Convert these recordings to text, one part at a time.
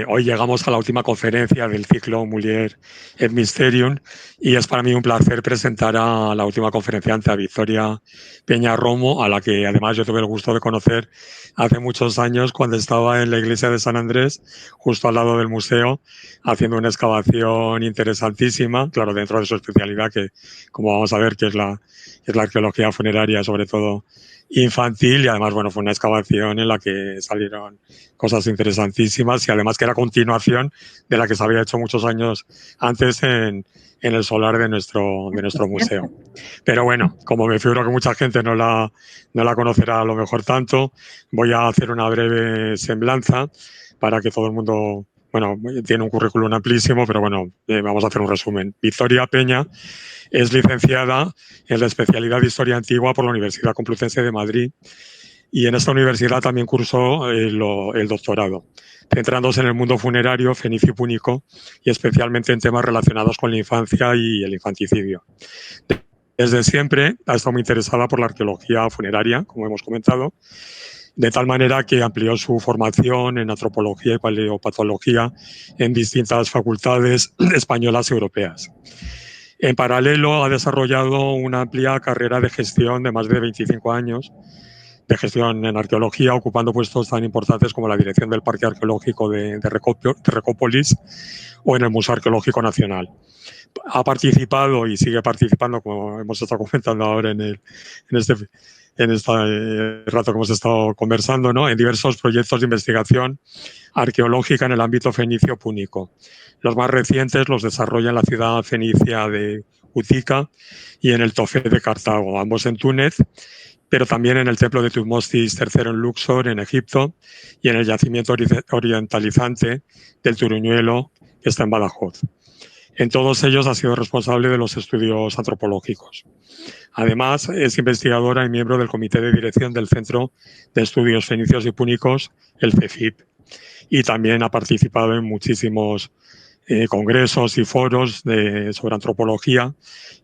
Hoy llegamos a la última conferencia del ciclo Mulier et Mysterium y es para mí un placer presentar a la última conferenciante, a Victoria Peña Romo, a la que además yo tuve el gusto de conocer hace muchos años cuando estaba en la iglesia de San Andrés, justo al lado del museo, haciendo una excavación interesantísima, claro, dentro de su especialidad, que como vamos a ver, que es la arqueología funeraria, sobre todo infantil, y además, bueno, fue una excavación en la que salieron cosas interesantísimas y además que era continuación de la que se había hecho muchos años antes en el solar de nuestro museo. Pero bueno, como me figuro que mucha gente no la conocerá a lo mejor tanto, voy a hacer una breve semblanza para que todo el mundo, bueno, tiene un currículum amplísimo, pero bueno, vamos a hacer un resumen. Victoria Peña es licenciada en la especialidad de Historia Antigua por la Universidad Complutense de Madrid y en esta universidad también cursó el doctorado, centrándose en el mundo funerario, fenicio y púnico, y especialmente en temas relacionados con la infancia y el infanticidio. Desde siempre ha estado muy interesada por la arqueología funeraria, como hemos comentado, de tal manera que amplió su formación en antropología y paleopatología en distintas facultades españolas y europeas. En paralelo, ha desarrollado una amplia carrera de gestión de más de 25 años, de gestión en arqueología, ocupando puestos tan importantes como la dirección del Parque Arqueológico de Recópolis o en el Museo Arqueológico Nacional. Ha participado y sigue participando, como hemos estado comentando ahora en este rato que hemos estado conversando, ¿no?, en diversos proyectos de investigación arqueológica en el ámbito fenicio púnico. Los más recientes los desarrolla en la ciudad fenicia de Utica y en el Tofet de Cartago, ambos en Túnez, pero también en el templo de Tutmosis III en Luxor, en Egipto, y en el yacimiento orientalizante del Turuñuelo, que está en Badajoz. En todos ellos ha sido responsable de los estudios antropológicos. Además, es investigadora y miembro del comité de dirección del Centro de Estudios Fenicios y Púnicos, el CEFIP, y también ha participado en muchísimos congresos y foros sobre antropología,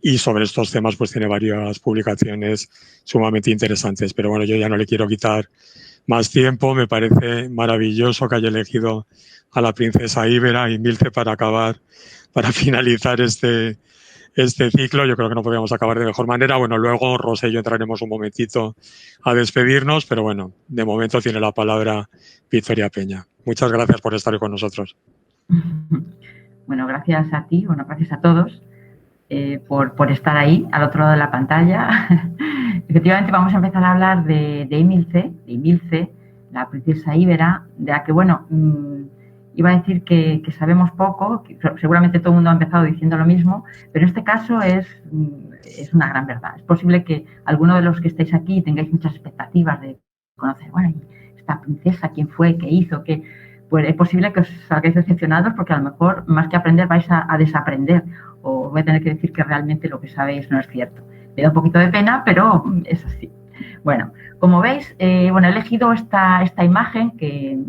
y sobre estos temas pues tiene varias publicaciones sumamente interesantes. Pero bueno, yo ya no le quiero quitar más tiempo. Me parece maravilloso que haya elegido a la princesa Íbera y Milce para finalizar este ciclo. Yo creo que no podíamos acabar de mejor manera. Bueno, luego Rosa y yo entraremos un momentito a despedirnos, pero bueno, de momento tiene la palabra Victoria Peña. Muchas gracias por estar con nosotros. Bueno, gracias a ti, bueno, gracias a todos por estar ahí, al otro lado de la pantalla. Efectivamente, vamos a empezar a hablar de Emilce, la princesa Íbera, de la que, bueno, iba a decir que sabemos poco, que seguramente todo el mundo ha empezado diciendo lo mismo, pero en este caso es una gran verdad. Es posible que alguno de los que estéis aquí tengáis muchas expectativas de conocer, bueno, esta princesa, quién fue, qué hizo, qué... Pues es posible que os salgáis decepcionados porque a lo mejor más que aprender vais a desaprender, o voy a tener que decir que realmente lo que sabéis no es cierto. Me da un poquito de pena, pero es así. Bueno, como veis, bueno, he elegido esta imagen que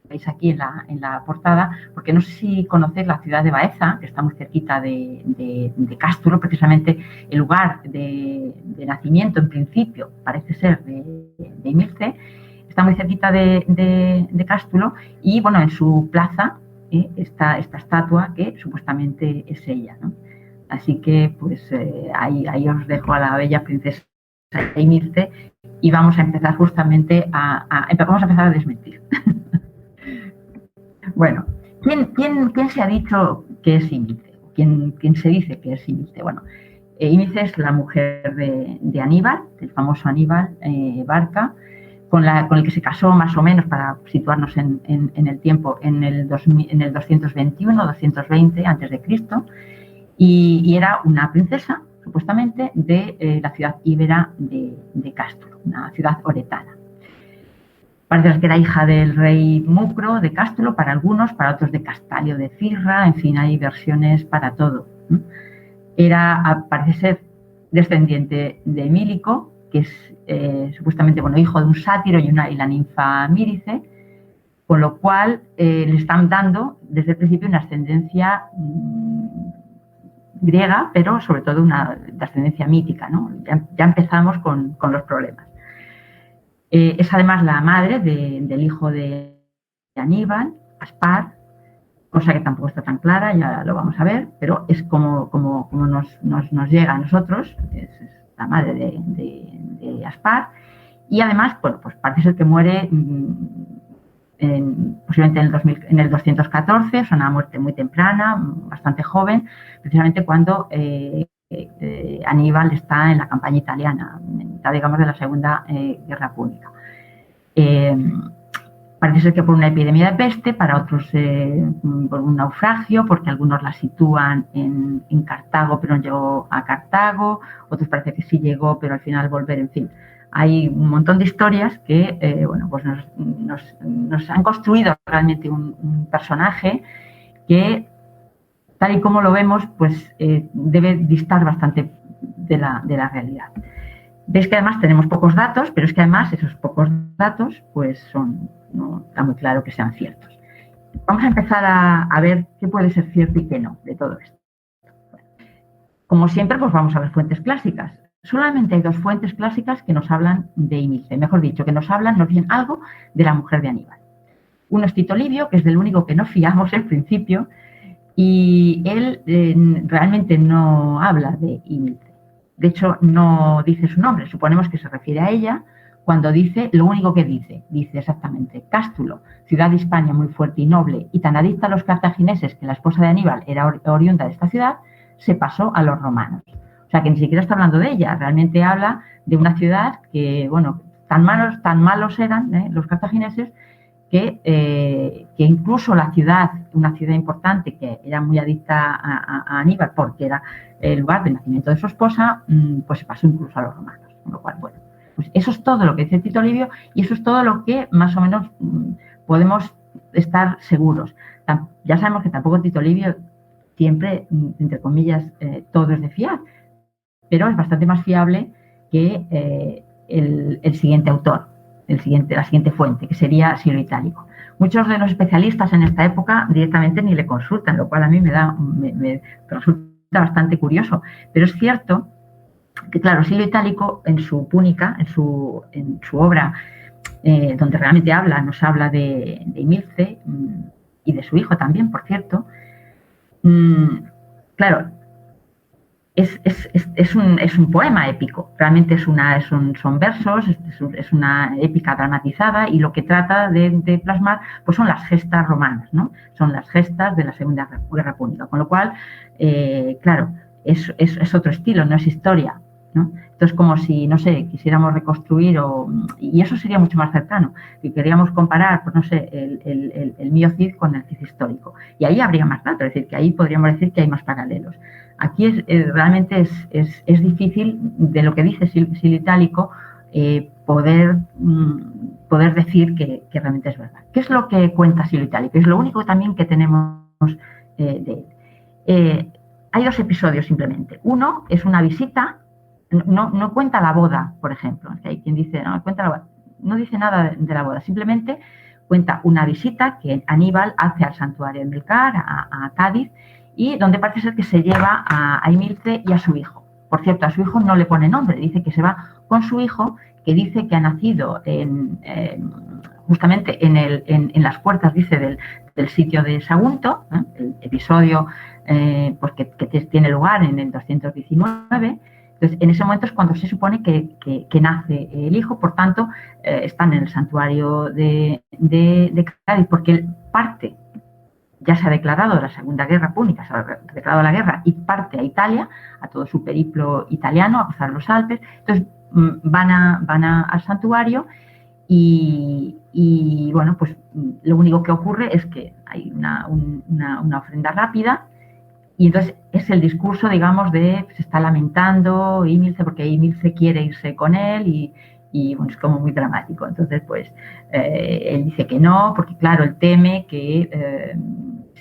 veis aquí en la portada, porque no sé si conocéis la ciudad de Baeza, que está muy cerquita de Cástulo, precisamente el lugar de nacimiento, en principio, parece ser de Emilce. Está muy cerquita de Cástulo y, bueno, en su plaza está esta estatua que supuestamente es ella, ¿no? Así que, pues, ahí os dejo a la bella princesa Emilce y vamos a empezar justamente vamos a empezar a desmentir. Bueno, ¿quién se ha dicho que es Emilce? ¿Quién se dice que es Emilce? Bueno, Emilce es la mujer de Aníbal, el famoso Aníbal Barca, con el que se casó más o menos, para situarnos en el tiempo, en el 221, 220 a.C., y era una princesa, supuestamente, de la ciudad íbera de Cástulo, una ciudad oretana. Parece que era hija del rey Mucro de Cástulo para algunos, para otros de Castalio de Cirra, en fin, hay versiones para todo. Parece ser descendiente de Emílico, que es supuestamente, bueno, hijo de un sátiro y la ninfa Mírice, con lo cual le están dando desde el principio una ascendencia griega, pero sobre todo de ascendencia mítica, ¿no? Ya empezamos con los problemas. Es además la madre del hijo de Aníbal, Aspar, cosa que tampoco está tan clara, ya lo vamos a ver, pero es como nos llega a nosotros, es la madre de Aspar, y además, bueno, pues parece ser que muere posiblemente en el 214, es una muerte muy temprana, bastante joven, precisamente cuando Aníbal está en la campaña italiana, en mitad, digamos, de la Segunda Guerra Púnica. Parece ser que por una epidemia de peste, para otros por un naufragio, porque algunos la sitúan en Cartago, pero no llegó a Cartago, otros parece que sí llegó, pero al final volver, en fin. Hay un montón de historias que bueno, pues nos han construido realmente un personaje que, tal y como lo vemos, pues debe distar bastante de la realidad. Veis que además tenemos pocos datos, pero es que además esos pocos datos pues no está muy claro que sean ciertos. Vamos a empezar a ver qué puede ser cierto y qué no de todo esto. Bueno, como siempre, pues vamos a las fuentes clásicas. Solamente hay dos fuentes clásicas que nos hablan de Imilce, mejor dicho, que nos dicen algo de la mujer de Aníbal. Uno es Tito Livio, que es del único que no fiamos al principio, y él realmente no habla de Imilce. De hecho, no dice su nombre, suponemos que se refiere a ella cuando dice lo único que dice exactamente: Cástulo, ciudad de Hispania muy fuerte y noble, y tan adicta a los cartagineses que la esposa de Aníbal era oriunda de esta ciudad, se pasó a los romanos. O sea, que ni siquiera está hablando de ella, realmente habla de una ciudad que, bueno, tan malos eran los cartagineses que incluso una ciudad importante que era muy adicta a Aníbal porque era el lugar de nacimiento de su esposa, pues se pasó incluso a los romanos. Con lo cual, bueno, pues eso es todo lo que dice Tito Livio y eso es todo lo que más o menos podemos estar seguros. Ya sabemos que tampoco Tito Livio siempre, entre comillas, todo es de fiar, pero es bastante más fiable que el siguiente autor, la siguiente fuente, que sería Silio Itálico. Muchos de los especialistas en esta época directamente ni le consultan, lo cual a mí me resulta bastante curioso. Pero es cierto que, claro, Silio Itálico en su Púnica, en su obra, donde realmente nos habla de Imilce y de su hijo también, por cierto, claro, es un poema épico, realmente son versos, es una épica dramatizada y lo que trata de plasmar pues son las gestas romanas, ¿no? Son las gestas de la Segunda Guerra Púnica, con lo cual, claro, es otro estilo, no es historia, ¿no? Entonces, como si, no sé, quisiéramos reconstruir y eso sería mucho más cercano, si queríamos comparar, pues no sé, el Mio Cid con el Cid histórico, y ahí habría más datos, es decir, que ahí podríamos decir que hay más paralelos. Aquí realmente es difícil, de lo que dice Silio Itálico, poder decir que realmente es verdad. ¿Qué es lo que cuenta Silio Itálico? Es lo único también que tenemos de él. Hay dos episodios simplemente. Uno es una visita, no cuenta la boda, por ejemplo. Hay quien dice, no dice nada de la boda, simplemente cuenta una visita que Aníbal hace al santuario de Melcar, a Cádiz, y donde parece ser que se lleva a Imilce y a su hijo. Por cierto, a su hijo no le pone nombre, dice que se va con su hijo, que dice que ha nacido justamente en las puertas, dice, del sitio de Sagunto, el episodio pues que tiene lugar en el 219. Entonces, en ese momento es cuando se supone que nace el hijo, por tanto, están en el santuario de Cádiz, porque él parte, ya se ha declarado la Segunda Guerra Púnica, se ha declarado la guerra y parte a Italia, a todo su periplo italiano, a cruzar los Alpes. Entonces van al santuario y bueno, pues lo único que ocurre es que hay una ofrenda rápida y entonces es el discurso, digamos, se está lamentando Imilce porque Imilce quiere irse con él y bueno, es como muy dramático. Entonces, pues, él dice que no, porque claro, él teme que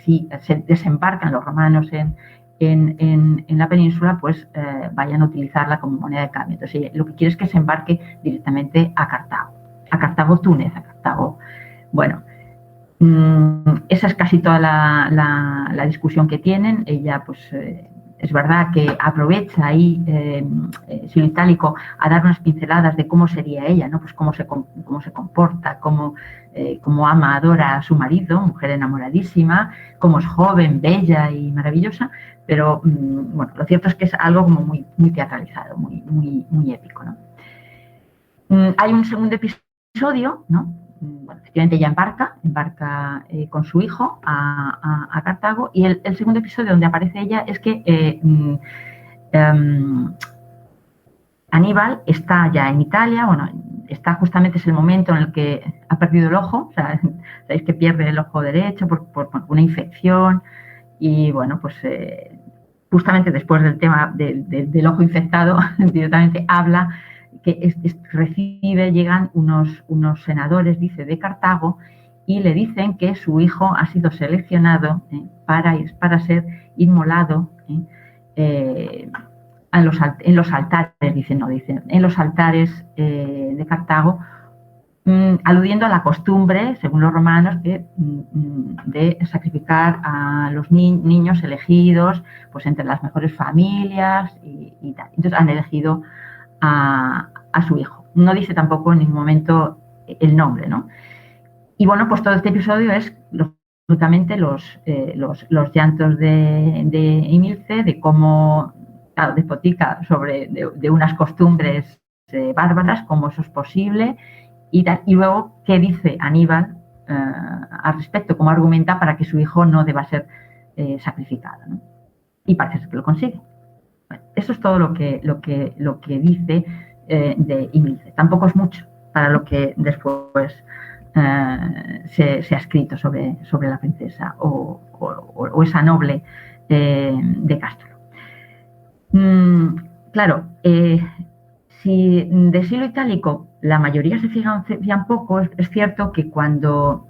si se desembarcan los romanos en la península, pues vayan a utilizarla como moneda de cambio. Entonces, lo que quiere es que se embarque directamente a Cartago Túnez, a Cartago. Bueno, esa es casi toda la discusión que tienen. Ella, pues, es verdad que aprovecha ahí Silo Itálico a dar unas pinceladas de cómo sería ella, ¿no? Pues cómo se comporta, cómo ama, adora a su marido, mujer enamoradísima, cómo es joven, bella y maravillosa, pero bueno, lo cierto es que es algo como muy, muy teatralizado, muy épico, ¿no? Hay un segundo episodio, ¿no? Bueno, efectivamente ella embarca con su hijo a Cartago, y el segundo episodio donde aparece ella es que Aníbal está ya en Italia, bueno, está justamente, es el momento en el que ha perdido el ojo, o sea, sabéis que pierde el ojo derecho por una infección, y bueno, pues justamente después del tema del ojo infectado, directamente habla que llegan unos senadores, dice, de Cartago, y le dicen que su hijo ha sido seleccionado para ser inmolado en los altares, en los altares de Cartago, aludiendo a la costumbre, según los romanos, de sacrificar a los niños elegidos pues entre las mejores familias y tal. Entonces han elegido a su hijo. No dice tampoco en ningún momento el nombre, ¿no? Y bueno, pues todo este episodio es absolutamente los llantos de Emilce, de cómo, claro, despotica de unas costumbres bárbaras, cómo eso es posible, y luego qué dice Aníbal al respecto, cómo argumenta para que su hijo no deba ser sacrificado, ¿no? Y parece que lo consigue. Bueno, eso es todo lo que dice de Emilce. Tampoco es mucho para lo que después se ha escrito sobre la princesa o esa noble de Cástulo. Claro, si de Silo Itálico la mayoría se fijan poco, es cierto que cuando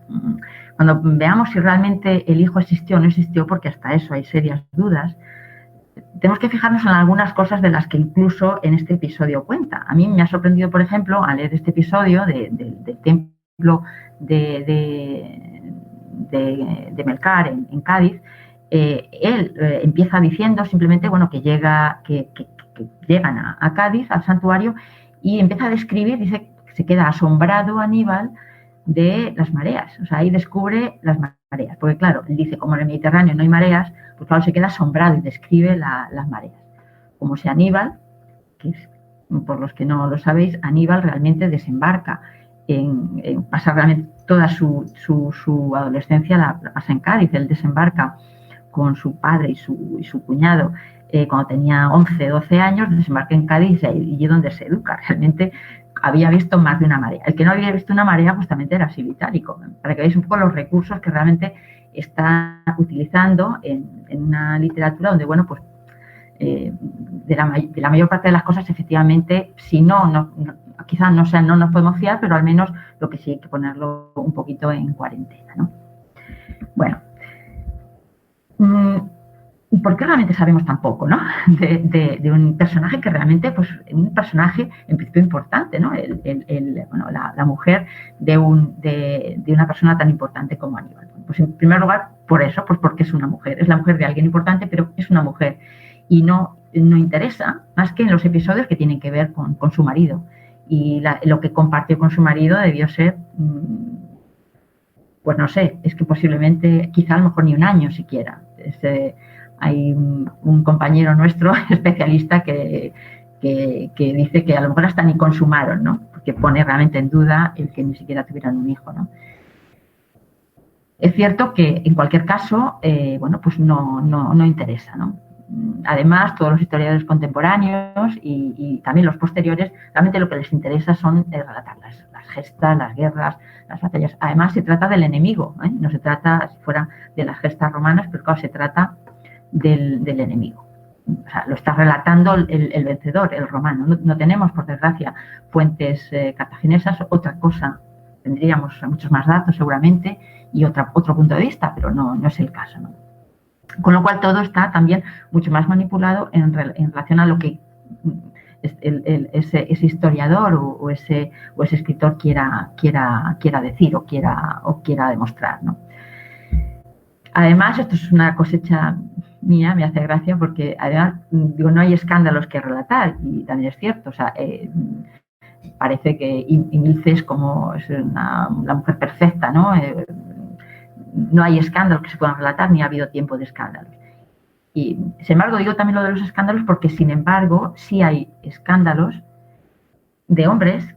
veamos si realmente el hijo existió o no existió, porque hasta eso hay serias dudas, tenemos que fijarnos en algunas cosas de las que incluso en este episodio cuenta. A mí me ha sorprendido, por ejemplo, al leer este episodio del templo de Melcar en Cádiz. Él empieza diciendo simplemente, bueno, que llegan a Cádiz, al santuario, y empieza a describir, dice que se queda asombrado Aníbal de las mareas. O sea, ahí descubre las mareas, porque claro, él dice, como en el Mediterráneo no hay mareas, pues claro, se queda asombrado y describe las mareas. Como si Aníbal, que es, por los que no lo sabéis, Aníbal realmente desembarca pasa realmente toda su adolescencia la pasa en Cádiz. Él desembarca con su padre y su cuñado cuando tenía 11, 12 años, desembarca en Cádiz, y es donde se educa. Realmente había visto más de una marea. El que no había visto una marea justamente era Silo Itálico, para que veáis un poco los recursos que realmente está utilizando en una literatura donde, bueno, pues de la mayor parte de las cosas, efectivamente, si no quizás no nos podemos fiar, pero al menos lo que sí hay que ponerlo un poquito en cuarentena, ¿no? Bueno, ¿y por qué realmente sabemos tan poco, ¿no? de un personaje que realmente, pues, un personaje en principio importante, ¿no? La mujer de una persona tan importante como Aníbal. Pues en primer lugar, por eso, pues porque es una mujer. Es la mujer de alguien importante, pero es una mujer. Y no interesa más que en los episodios que tienen que ver con su marido. Y lo que compartió con su marido debió ser, pues no sé, es que posiblemente, quizá a lo mejor ni un año siquiera. Hay un compañero nuestro, especialista, que dice que a lo mejor hasta ni consumaron, ¿no? Porque pone realmente en duda el que ni siquiera tuvieran un hijo, ¿no? Es cierto que en cualquier caso, bueno, pues no interesa, ¿no? Además, todos los historiadores contemporáneos y también los posteriores, realmente lo que les interesa son relatar las gestas, las guerras, las batallas. Además, se trata del enemigo, ¿eh? No se trata, si fuera de las gestas romanas, pero claro, se trata del enemigo. O sea, lo está relatando el vencedor, el romano. No tenemos, por desgracia, fuentes cartaginesas. Otra cosa, tendríamos muchos más datos seguramente y otro punto de vista, pero no es el caso, ¿no? Con lo cual todo está también mucho más manipulado en relación a lo que ese historiador o ese escritor quiera decir o quiera demostrar, ¿no? Además, esto es una cosecha mía me hace gracia porque además digo, no hay escándalos que relatar y también es cierto, o sea, parece que Emilce es como la mujer perfecta, ¿no? No hay escándalos que se puedan relatar ni ha habido tiempo de escándalos. Y sin embargo digo también lo de los escándalos porque sin embargo sí hay escándalos de hombres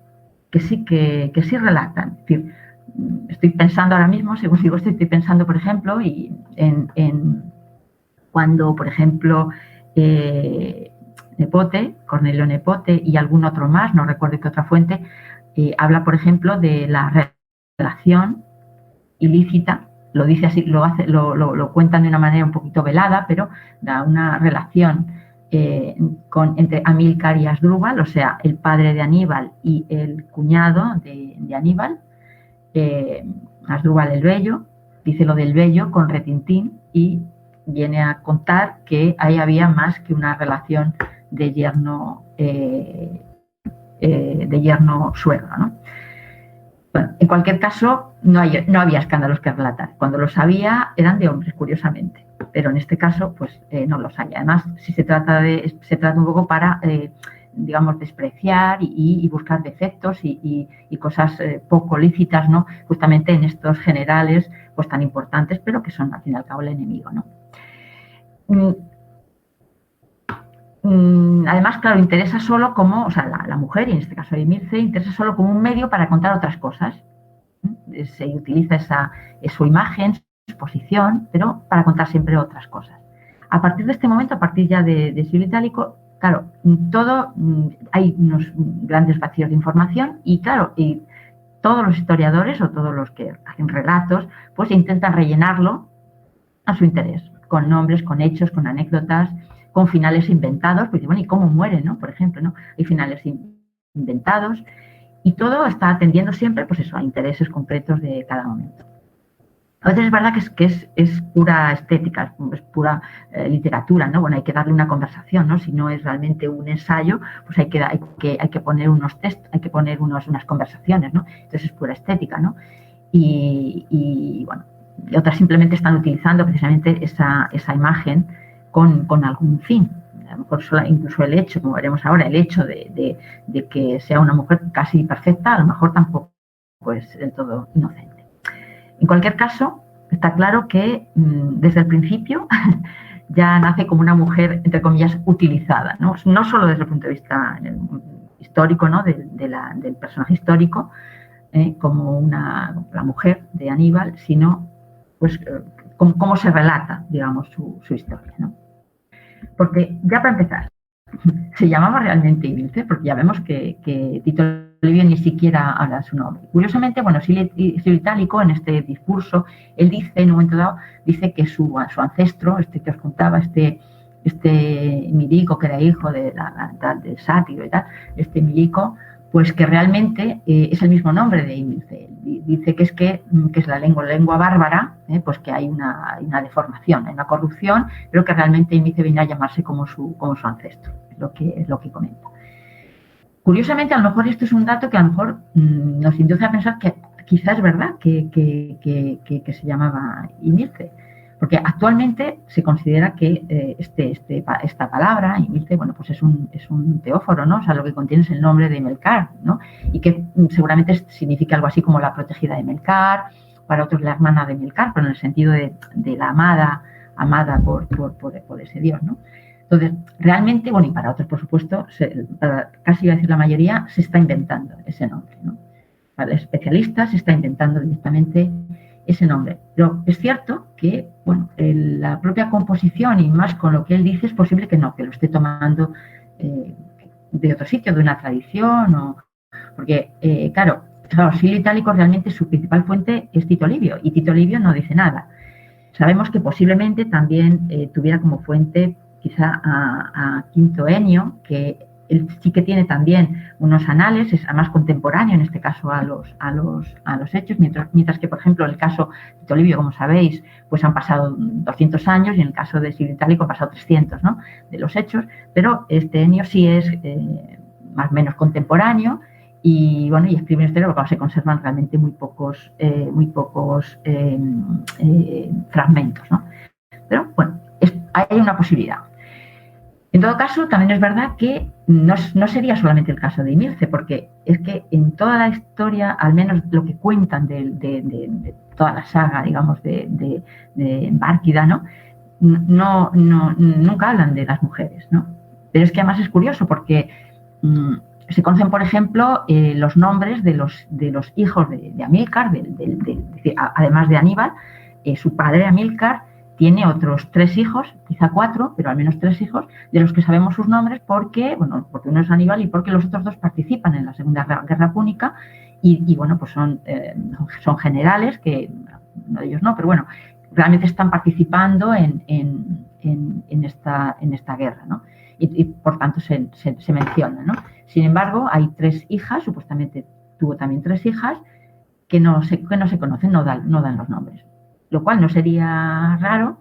que sí relatan. Es decir, estoy pensando ahora mismo, según digo estoy pensando, por ejemplo, en cuando, por ejemplo, Nepote, Cornelio Nepote y algún otro más, no recuerdo qué otra fuente, habla, por ejemplo, de la relación ilícita, lo dice así, lo cuentan de una manera un poquito velada, pero da una relación entre Amílcar y Asdrúbal, o sea, el padre de Aníbal y el cuñado de Aníbal, Asdrúbal el Bello, dice lo del Bello con retintín y viene a contar que ahí había más que una relación de yerno-suegro, ¿no? Bueno, en cualquier caso, no había escándalos que relatar. Cuando los había, eran de hombres, curiosamente. Pero en este caso, pues no los hay. Además, si se trata un poco para, digamos, despreciar y buscar defectos y cosas poco lícitas, ¿no? Justamente en estos generales, pues tan importantes, pero que son, al fin y al cabo, el enemigo, ¿no? Además, claro, interesa solo como, o sea, la mujer, y en este caso Emilce, interesa solo como un medio para contar otras cosas. Se utiliza su imagen, su posición, pero para contar siempre otras cosas. A partir de este momento, a partir ya de Siglo Itálico, claro, hay unos grandes vacíos de información y claro, y todos los historiadores o todos los que hacen relatos, pues intentan rellenarlo a su interés, con nombres, con hechos, con anécdotas, con finales inventados, pues bueno, ¿y cómo mueren, no? Por ejemplo, ¿no? Hay finales inventados y todo está atendiendo siempre, pues eso, a intereses concretos de cada momento. A veces es verdad que es pura estética, es pura literatura, ¿no? Bueno, hay que darle una conversación, ¿no? Si no es realmente un ensayo, pues hay que poner unos textos, hay que poner unas conversaciones, ¿no? Entonces es pura estética, ¿no? Y bueno, y otras simplemente están utilizando precisamente esa imagen con algún fin. A lo mejor incluso el hecho, como veremos ahora, el hecho de que sea una mujer casi perfecta, a lo mejor tampoco es del todo inocente. En cualquier caso, está claro que desde el principio ya nace como una mujer, entre comillas, utilizada, ¿no? No solo desde el punto de vista histórico, ¿no? del personaje histórico, como la mujer de Aníbal, sino pues cómo se relata, digamos, su historia, ¿no? Porque ya para empezar, se llamaba realmente Emilce, porque ya vemos que Tito Livio ni siquiera habla su nombre. Curiosamente, bueno, Silio Itálico, en este discurso, él dice, en un momento dado, dice que su ancestro, que os contaba, este Milico, que era hijo del sátiro y tal, Milico, pues que realmente es el mismo nombre de Emilce. Dice que es la lengua bárbara, pues que hay una deformación, hay una corrupción, pero que realmente Emilce viene a llamarse como su ancestro, es lo que comenta. Curiosamente, a lo mejor esto es un dato que a lo mejor nos induce a pensar que quizás es verdad que se llamaba Emilce, porque actualmente se considera que esta palabra, Emilce, bueno, pues es un teóforo, ¿no? O sea, lo que contiene es el nombre de Melcar, ¿no? Y que seguramente significa algo así como la protegida de Melcar, para otros la hermana de Melcar, pero en el sentido de la amada por ese dios, ¿no? Entonces, realmente, bueno, y para otros, por supuesto, casi iba a decir la mayoría, se está inventando ese nombre, ¿no? Para los especialistas se está inventando directamente ese nombre. Pero es cierto que, bueno, la propia composición y más con lo que él dice es posible que no, que lo esté tomando de otro sitio, de una tradición, porque, claro, Silio Itálico realmente su principal fuente es Tito Livio y Tito Livio no dice nada. Sabemos que posiblemente también tuviera como fuente quizá a Quinto Enio, que él sí que tiene también unos anales, es más contemporáneo en este caso a los hechos, mientras que, por ejemplo, en el caso de Tito Livio, como sabéis, pues han pasado 200 años y en el caso de Silio Itálico han pasado 300, ¿no? De los hechos, pero Enio sí es más o menos contemporáneo y, bueno, y escribe una historia porque se conservan realmente muy pocos fragmentos, ¿no? Pero, bueno, hay una posibilidad. En todo caso, también es verdad que no sería solamente el caso de Emilce, porque es que en toda la historia, al menos lo que cuentan de toda la saga, digamos, de Bárquida, ¿no? Nunca hablan de las mujeres, ¿no? Pero es que además es curioso porque se conocen, por ejemplo, los nombres de los hijos de Amílcar, además de Aníbal. Su padre, Amílcar, tiene otros 3 hijos, quizá 4, pero al menos 3 hijos, de los que sabemos sus nombres porque uno es Aníbal y porque los otros 2 participan en la Segunda Guerra Púnica y bueno, pues son generales, que uno de ellos no, pero bueno, realmente están participando en esta guerra, ¿no? Y por tanto se menciona, ¿no? Sin embargo, hay 3 hijas, supuestamente tuvo también 3 hijas, que no se conocen, no dan los nombres. Lo cual no sería raro,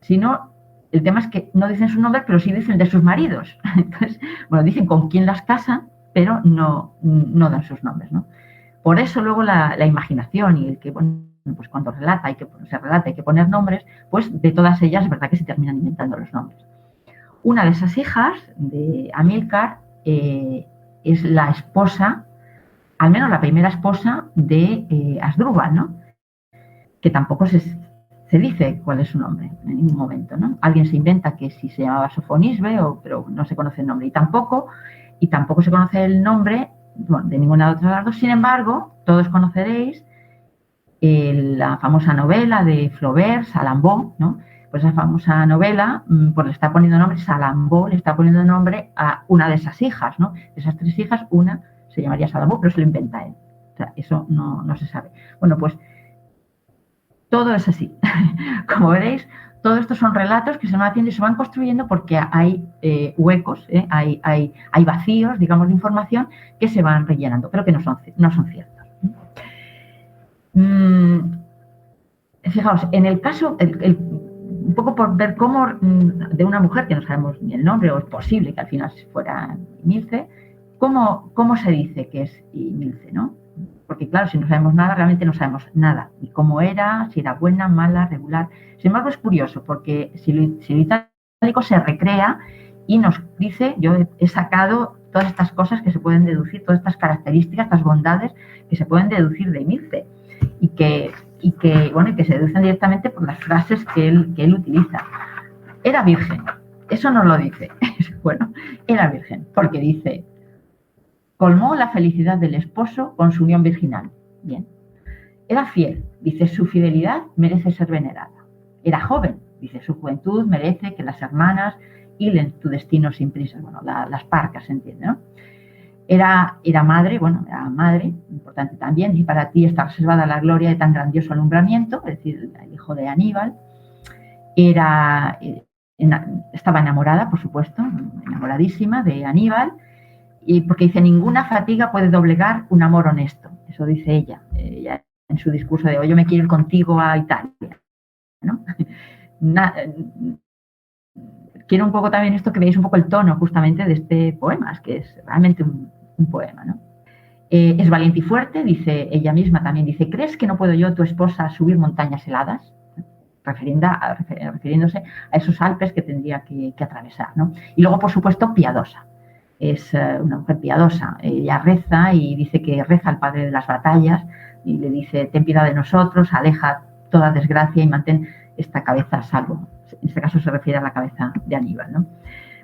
sino el tema es que no dicen sus nombres, pero sí dicen de sus maridos. Entonces, bueno, dicen con quién las casan, pero no dan sus nombres, ¿no? Por eso luego la imaginación y el que, bueno, pues cuando se relata hay que poner nombres, pues de todas ellas es verdad que se terminan inventando los nombres. Una de esas hijas de Amílcar es la esposa, al menos la primera esposa de Asdrúbal, ¿no? Que tampoco se dice cuál es su nombre en ningún momento, ¿no? Alguien se inventa que si se llamaba Sofonisbe, pero no se conoce el nombre. Y tampoco se conoce el nombre, bueno, de ninguna de otras dos. Sin embargo, todos conoceréis la famosa novela de Flaubert, Salambó, ¿no? Pues esa famosa novela, pues le está poniendo nombre, Salambó le está poniendo nombre a una de esas hijas, ¿no? De esas 3 hijas, una se llamaría Salambó, pero se lo inventa él. O sea, eso no se sabe. Bueno, pues todo es así. Como veréis, todo esto son relatos que se van haciendo y se van construyendo porque hay huecos, hay vacíos, digamos, de información que se van rellenando, pero que no son ciertos. Fijaos, en el caso, un poco por ver cómo de una mujer que no sabemos ni el nombre, o es posible que al final fuera Emilce, cómo se dice que es Emilce, ¿no? Porque claro, si no sabemos nada, realmente no sabemos nada. Ni cómo era, si era buena, mala, regular. Sin embargo, es curioso, porque si lo itálico se recrea y nos dice, yo he sacado todas estas cosas que se pueden deducir, todas estas características, estas bondades que se pueden deducir de Emilce y que se deducen directamente por las frases que él utiliza. Era virgen, eso no lo dice. Bueno, era virgen, porque dice: colmó la felicidad del esposo con su unión virginal. Bien. Era fiel, dice, su fidelidad merece ser venerada. Era joven, dice, su juventud merece que las hermanas hilen tu destino sin prisa. Bueno, las parcas, se entiende, ¿no? Era madre, importante también, y para ti está reservada la gloria de tan grandioso alumbramiento, es decir, el hijo de Aníbal. Estaba enamorada, por supuesto, enamoradísima de Aníbal, y porque dice, ninguna fatiga puede doblegar un amor honesto. Eso dice ella en su discurso de hoy, yo me quiero ir contigo a Italia, ¿no? Quiero un poco también esto que veáis un poco el tono justamente de este poema, es que es realmente un poema, ¿no? Es valiente y fuerte, dice ella misma también, dice, ¿crees que no puedo yo, tu esposa, subir montañas heladas? Refiriéndose a esos Alpes que tendría que atravesar, ¿no? Y luego, por supuesto, piadosa. Es una mujer piadosa. Ella reza y dice que reza al padre de las batallas y le dice, ten piedad de nosotros, aleja toda desgracia y mantén esta cabeza a salvo. En este caso se refiere a la cabeza de Aníbal, ¿no?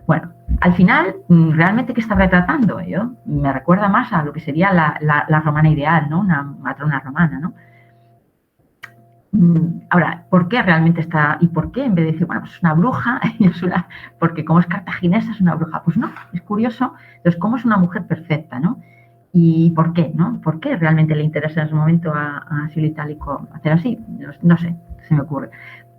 Bueno, al final, realmente, ¿qué está retratando? Me recuerda más a lo que sería la romana ideal, ¿no? Una matrona romana, ¿no? Ahora, ¿por qué realmente está? ¿Y por qué en vez de decir, bueno, pues es una bruja, porque como es cartaginesa es una bruja? Pues no, es curioso. Entonces, ¿cómo es una mujer perfecta, no? ¿Y por qué, no? ¿Por qué realmente le interesa en ese momento a Silvio Itálico hacer así? No sé, se me ocurre.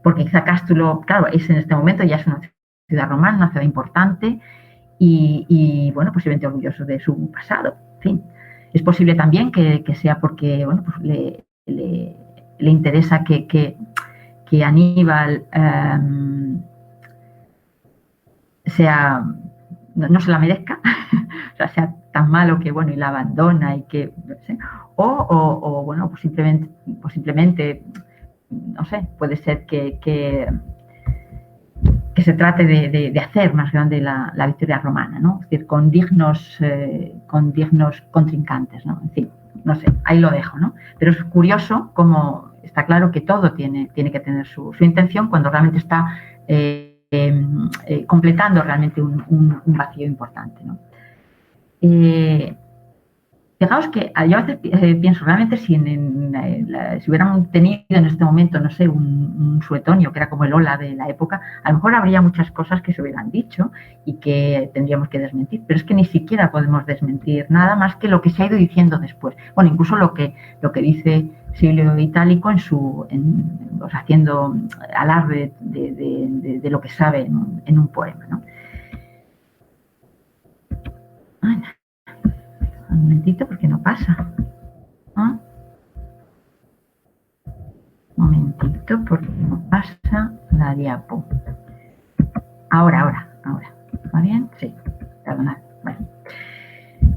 Porque quizá Cástulo, claro, en este momento ya es una ciudad romana, una ciudad importante y bueno, posiblemente orgulloso de su pasado. En fin, es posible también que sea porque, bueno, pues le interesa que Aníbal no se la merezca, o sea, sea tan malo que, bueno, y la abandona y que, no sé, o bueno, pues simplemente, no sé, puede ser que que se trate de hacer más grande la victoria romana, ¿no? Es decir, con dignos contrincantes, ¿no? En fin, no sé, ahí lo dejo, ¿no? Pero es curioso cómo está claro que todo tiene que tener su intención cuando realmente está completando realmente un vacío importante, ¿no? Fijaos que yo a veces pienso realmente si hubiéramos tenido en este momento, no sé, un Suetonio, que era como el Ola de la época, a lo mejor habría muchas cosas que se hubieran dicho y que tendríamos que desmentir, pero es que ni siquiera podemos desmentir nada más que lo que se ha ido diciendo después. Bueno, incluso lo que dice Silvio Itálico haciendo alarde de lo que sabe en un poema, ¿no? Ay, un momentito, porque no pasa. ¿Ah? Un momentito, porque no pasa la diapo. Ahora. ¿Va bien? Sí, perdonad.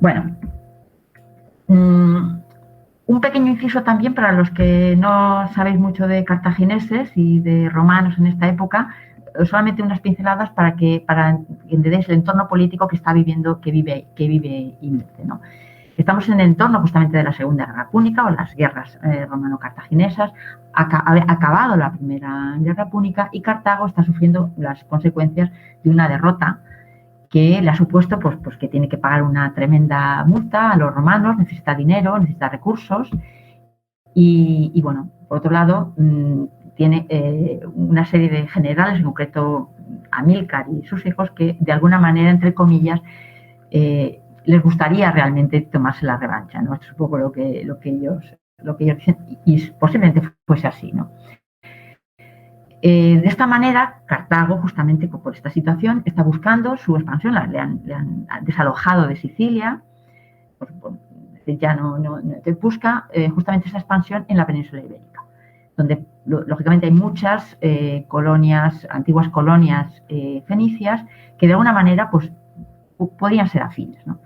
Bueno. Un pequeño inciso también para los que no sabéis mucho de cartagineses y de romanos en esta época, solamente unas pinceladas para que entendáis el entorno político que vive Imilce, ¿no? Estamos en el entorno justamente de la Segunda Guerra Púnica o las guerras romano-cartaginesas. Ha acabado la Primera Guerra Púnica y Cartago está sufriendo las consecuencias de una derrota que le ha supuesto pues que tiene que pagar una tremenda multa a los romanos, necesita dinero, necesita recursos y bueno, por otro lado, tiene una serie de generales, en concreto Amílcar y sus hijos, que de alguna manera, entre comillas, les gustaría realmente tomarse la revancha, ¿no? Esto es un poco lo que ellos dicen y posiblemente fuese así, ¿no? De esta manera, Cartago, justamente por esta situación, está buscando su expansión. Le han desalojado de Sicilia, ya no busca justamente esa expansión en la península ibérica, donde lógicamente hay muchas antiguas colonias fenicias que de alguna manera pues podrían ser afines, ¿no?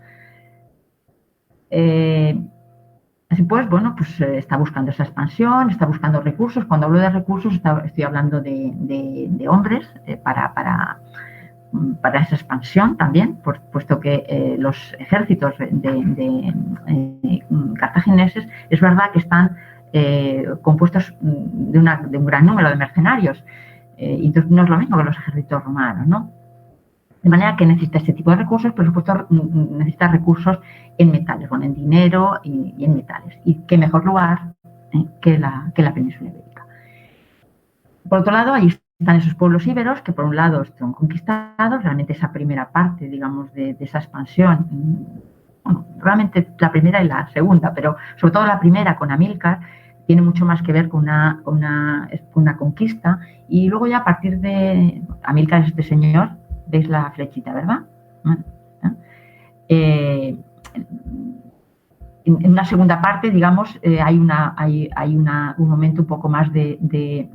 Así pues, bueno, pues está buscando esa expansión, está buscando recursos. Cuando hablo de recursos, estoy hablando de hombres para esa expansión también, puesto que los ejércitos cartagineses es verdad que están compuestos de un gran número de mercenarios, y entonces no es lo mismo que los ejércitos romanos, ¿no? De manera que necesita este tipo de recursos, por supuesto necesita recursos en metales, bueno, en dinero y en metales. Y qué mejor lugar que la península ibérica. Por otro lado, ahí están esos pueblos íberos que por un lado son conquistados, realmente esa primera parte, digamos, de esa expansión, bueno, realmente la primera y la segunda, pero sobre todo la primera con Amílcar, tiene mucho más que ver con una conquista. Y luego ya a partir de Amílcar es este señor, veis la flechita, ¿verdad? En una segunda parte, digamos, hay un momento un poco más de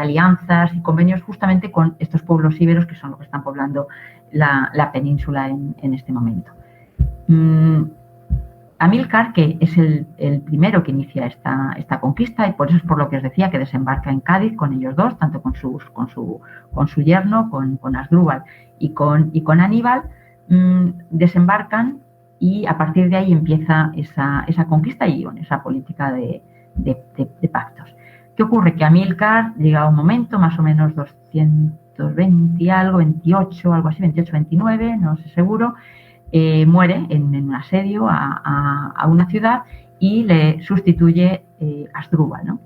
alianzas y convenios justamente con estos pueblos íberos que son los que están poblando la península en este momento. Amílcar, que es el primero que inicia esta conquista, y por eso es por lo que os decía que desembarca en Cádiz con ellos dos, tanto con su yerno, con Asdrúbal y con Aníbal, desembarcan y a partir de ahí empieza esa conquista y bueno, esa política de pactos. ¿Qué ocurre? Que Amílcar llega a un momento, más o menos 220 y algo, 28, algo así, 28, 29, no sé seguro, muere en un asedio a una ciudad y le sustituye Asdrúbal, ¿no?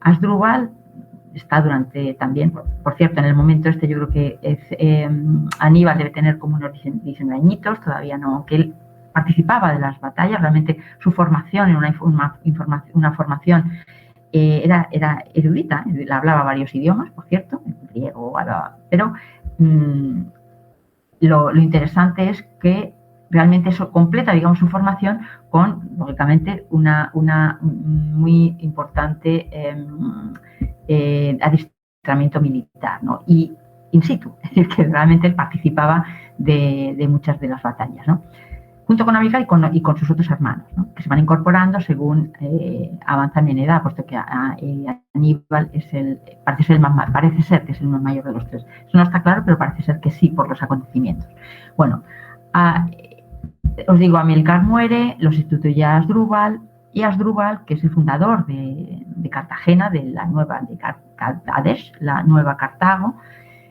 Asdrúbal está durante también, por cierto, en el momento este yo creo que Aníbal debe tener como unos 19 añitos, todavía no, aunque él participaba de las batallas, realmente su formación en una formación era erudita, hablaba varios idiomas, por cierto, el griego, pero lo interesante es que realmente eso completa, digamos, su formación con, lógicamente, una muy importante adiestramiento militar, ¿no? Y in situ, es decir, que realmente él participaba de muchas de las batallas, ¿no? junto con Amílcar y con sus otros hermanos, ¿no? Que se van incorporando según avanzan en edad, puesto que Aníbal parece ser que es el más mayor de los tres. Eso no está claro, pero parece ser que sí, por los acontecimientos. Bueno, os digo, Amílcar muere, lo sustituye a Asdrúbal, y Asdrúbal, que es el fundador de Cartagena, de la nueva Kadesh, la nueva Cartago,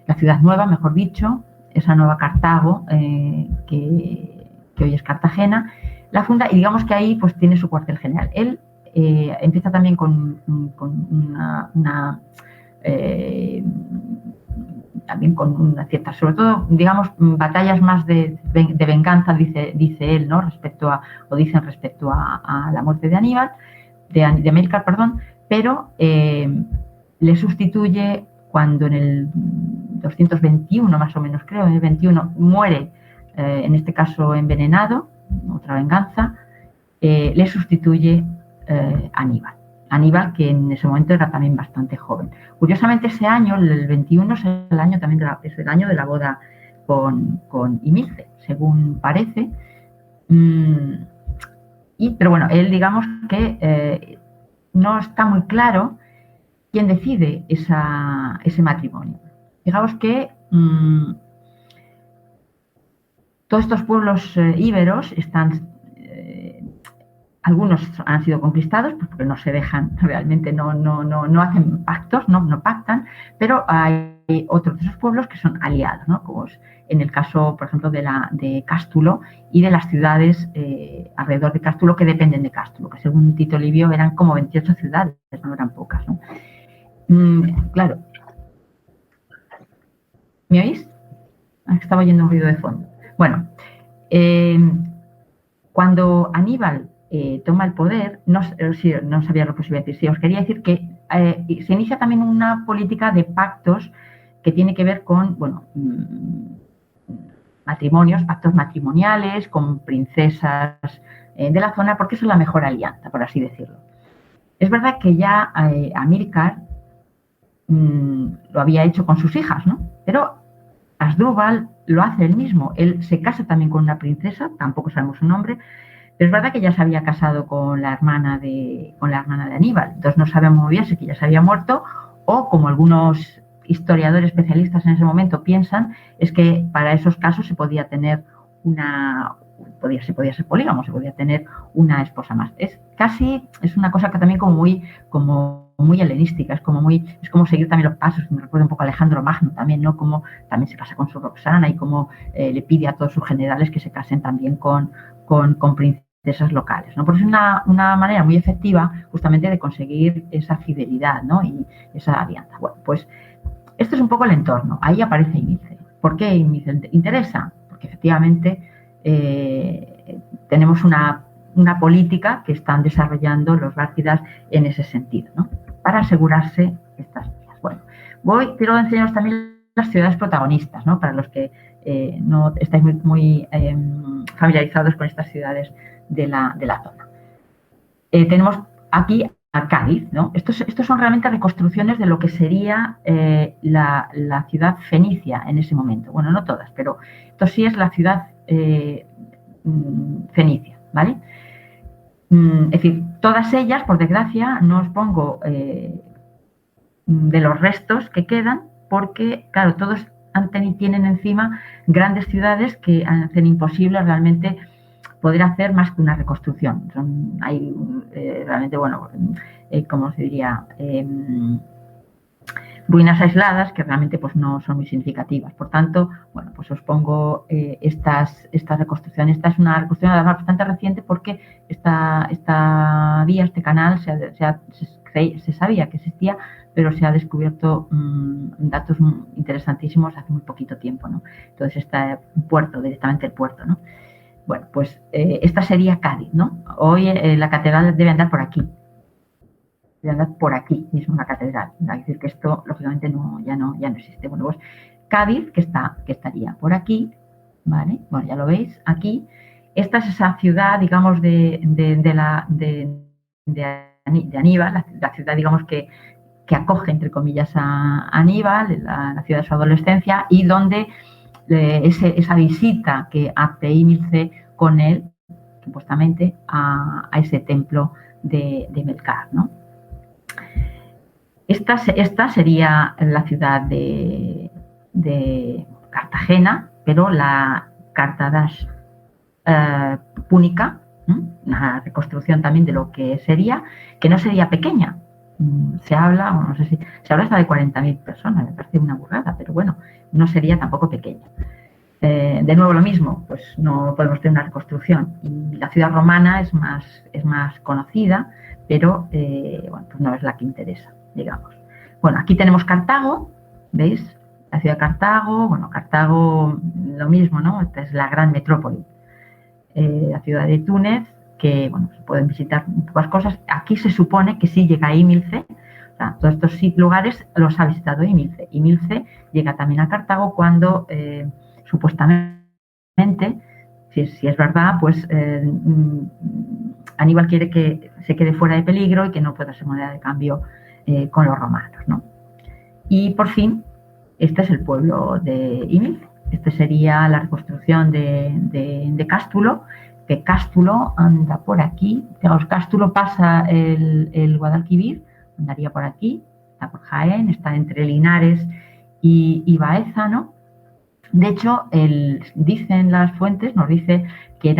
la ciudad nueva, mejor dicho, esa nueva Cartago que hoy es Cartagena, la funda y digamos que ahí pues tiene su cuartel general. Él empieza también con una cierta, sobre todo, digamos, batallas más de venganza, dice él, ¿no? Dicen respecto a la muerte de Aníbal, de Amílcar, perdón, pero le sustituye cuando en el 221, más o menos creo, en el 21 muere, en este caso envenenado, otra venganza, le sustituye Aníbal. Aníbal, que en ese momento era también bastante joven. Curiosamente, ese año, el 21, es el año de la boda con Imilce, según parece. Pero bueno, él, digamos que no está muy claro quién decide ese matrimonio. Digamos que todos estos pueblos íberos están... algunos han sido conquistados porque no se dejan, realmente no hacen pactos, no pactan, pero hay otros de esos pueblos que son aliados, ¿no? Como en el caso, por ejemplo, de Cástulo y de las ciudades alrededor de Cástulo que dependen de Cástulo, que según Tito Livio eran como 28 ciudades, no eran pocas, ¿no? Claro. ¿Me oís? Estaba oyendo un ruido de fondo. Bueno, cuando Aníbal toma el poder, no sabía lo que os iba a decir. Sí, os quería decir que se inicia también una política de pactos que tiene que ver con, bueno, pactos matrimoniales con princesas de la zona, porque eso es la mejor alianza, por así decirlo. Es verdad que ya Amílcar lo había hecho con sus hijas, ¿no? Pero Asdrúbal lo hace él mismo. Él se casa también con una princesa, tampoco sabemos su nombre, pero es verdad que ya se había casado con la hermana de Aníbal. Entonces no sabemos muy bien si ya se había muerto o, como algunos historiadores especialistas en ese momento piensan, es que para esos casos se podía tener se podía ser polígamo, se podía tener una esposa más. Es una cosa que también como muy helenística, es como seguir también los pasos. Me recuerda un poco a Alejandro Magno también, ¿no? Como también se casa con su Roxana y como le pide a todos sus generales que se casen también con princesas locales, ¿no? Porque es una manera muy efectiva justamente de conseguir esa fidelidad, ¿no? Y esa alianza. Bueno, pues esto es un poco el entorno. Ahí aparece Imilce. ¿Por qué Imilce interesa? Porque efectivamente tenemos una política que están desarrollando los bárcidas en ese sentido, ¿no? Para asegurarse estas vías. Bueno, quiero enseñaros también las ciudades protagonistas, ¿no? Para los que no estáis muy familiarizados con estas ciudades de la zona. Tenemos aquí a Cádiz, ¿no? Estos son realmente reconstrucciones de lo que sería la ciudad fenicia en ese momento. Bueno, no todas, pero esto sí es la ciudad fenicia, ¿vale? Es decir, todas ellas, por desgracia, no os pongo de los restos que quedan, porque, claro, todos tienen encima grandes ciudades que hacen imposible realmente poder hacer más que una reconstrucción. Hay realmente, bueno, como se diría, ruinas aisladas que realmente pues no son muy significativas. Por tanto, bueno, pues os pongo esta reconstrucción. Esta es una reconstrucción además bastante reciente porque esta vía, este canal, se sabía que existía, pero se ha descubierto datos interesantísimos hace muy poquito tiempo, ¿no? Entonces está directamente el puerto, ¿no? Bueno, pues esta sería Cádiz, ¿no? Hoy la catedral debe andar por aquí. Debe andar por aquí mismo la catedral. Es decir, que esto, lógicamente, ya no existe. Bueno, pues Cádiz, que estaría por aquí, ¿vale? Bueno, ya lo veis, aquí. Esta es esa ciudad, digamos, de Aníbal, la ciudad, digamos, que acoge, entre comillas, a Aníbal, la ciudad de su adolescencia, y donde esa visita que hace Imilce con él, supuestamente, a ese templo de Melkar, ¿no? Esta sería la ciudad de Cartagena, pero la Cartadash púnica, una reconstrucción también de lo que sería, que no sería pequeña. Se habla, no sé si, se habla hasta de 40.000 personas, me parece una burrada, pero bueno, no sería tampoco pequeña. De nuevo lo mismo, pues no podemos tener una reconstrucción. Y la ciudad romana es más conocida, pero bueno, pues no es la que interesa, digamos. Bueno, aquí tenemos Cartago, ¿veis? La ciudad de Cartago, bueno, Cartago lo mismo, ¿no? Esta es la gran metrópoli. La ciudad de Túnez, que bueno, se pueden visitar pocas cosas. Aquí se supone que sí llega a Ímilce, o sea, todos estos lugares los ha visitado Ímilce. Ímilce llega también a Cartago cuando supuestamente, si es verdad, pues Aníbal quiere que se quede fuera de peligro y que no pueda ser moneda de cambio con los romanos, ¿no? Y por fin, este es el pueblo de Ímilce. Este sería la reconstrucción de Cástulo, que Cástulo anda por aquí. Fijaos, Cástulo pasa el Guadalquivir, andaría por aquí, está por Jaén, está entre Linares y Baeza, ¿no? De hecho, dicen las fuentes, nos dice que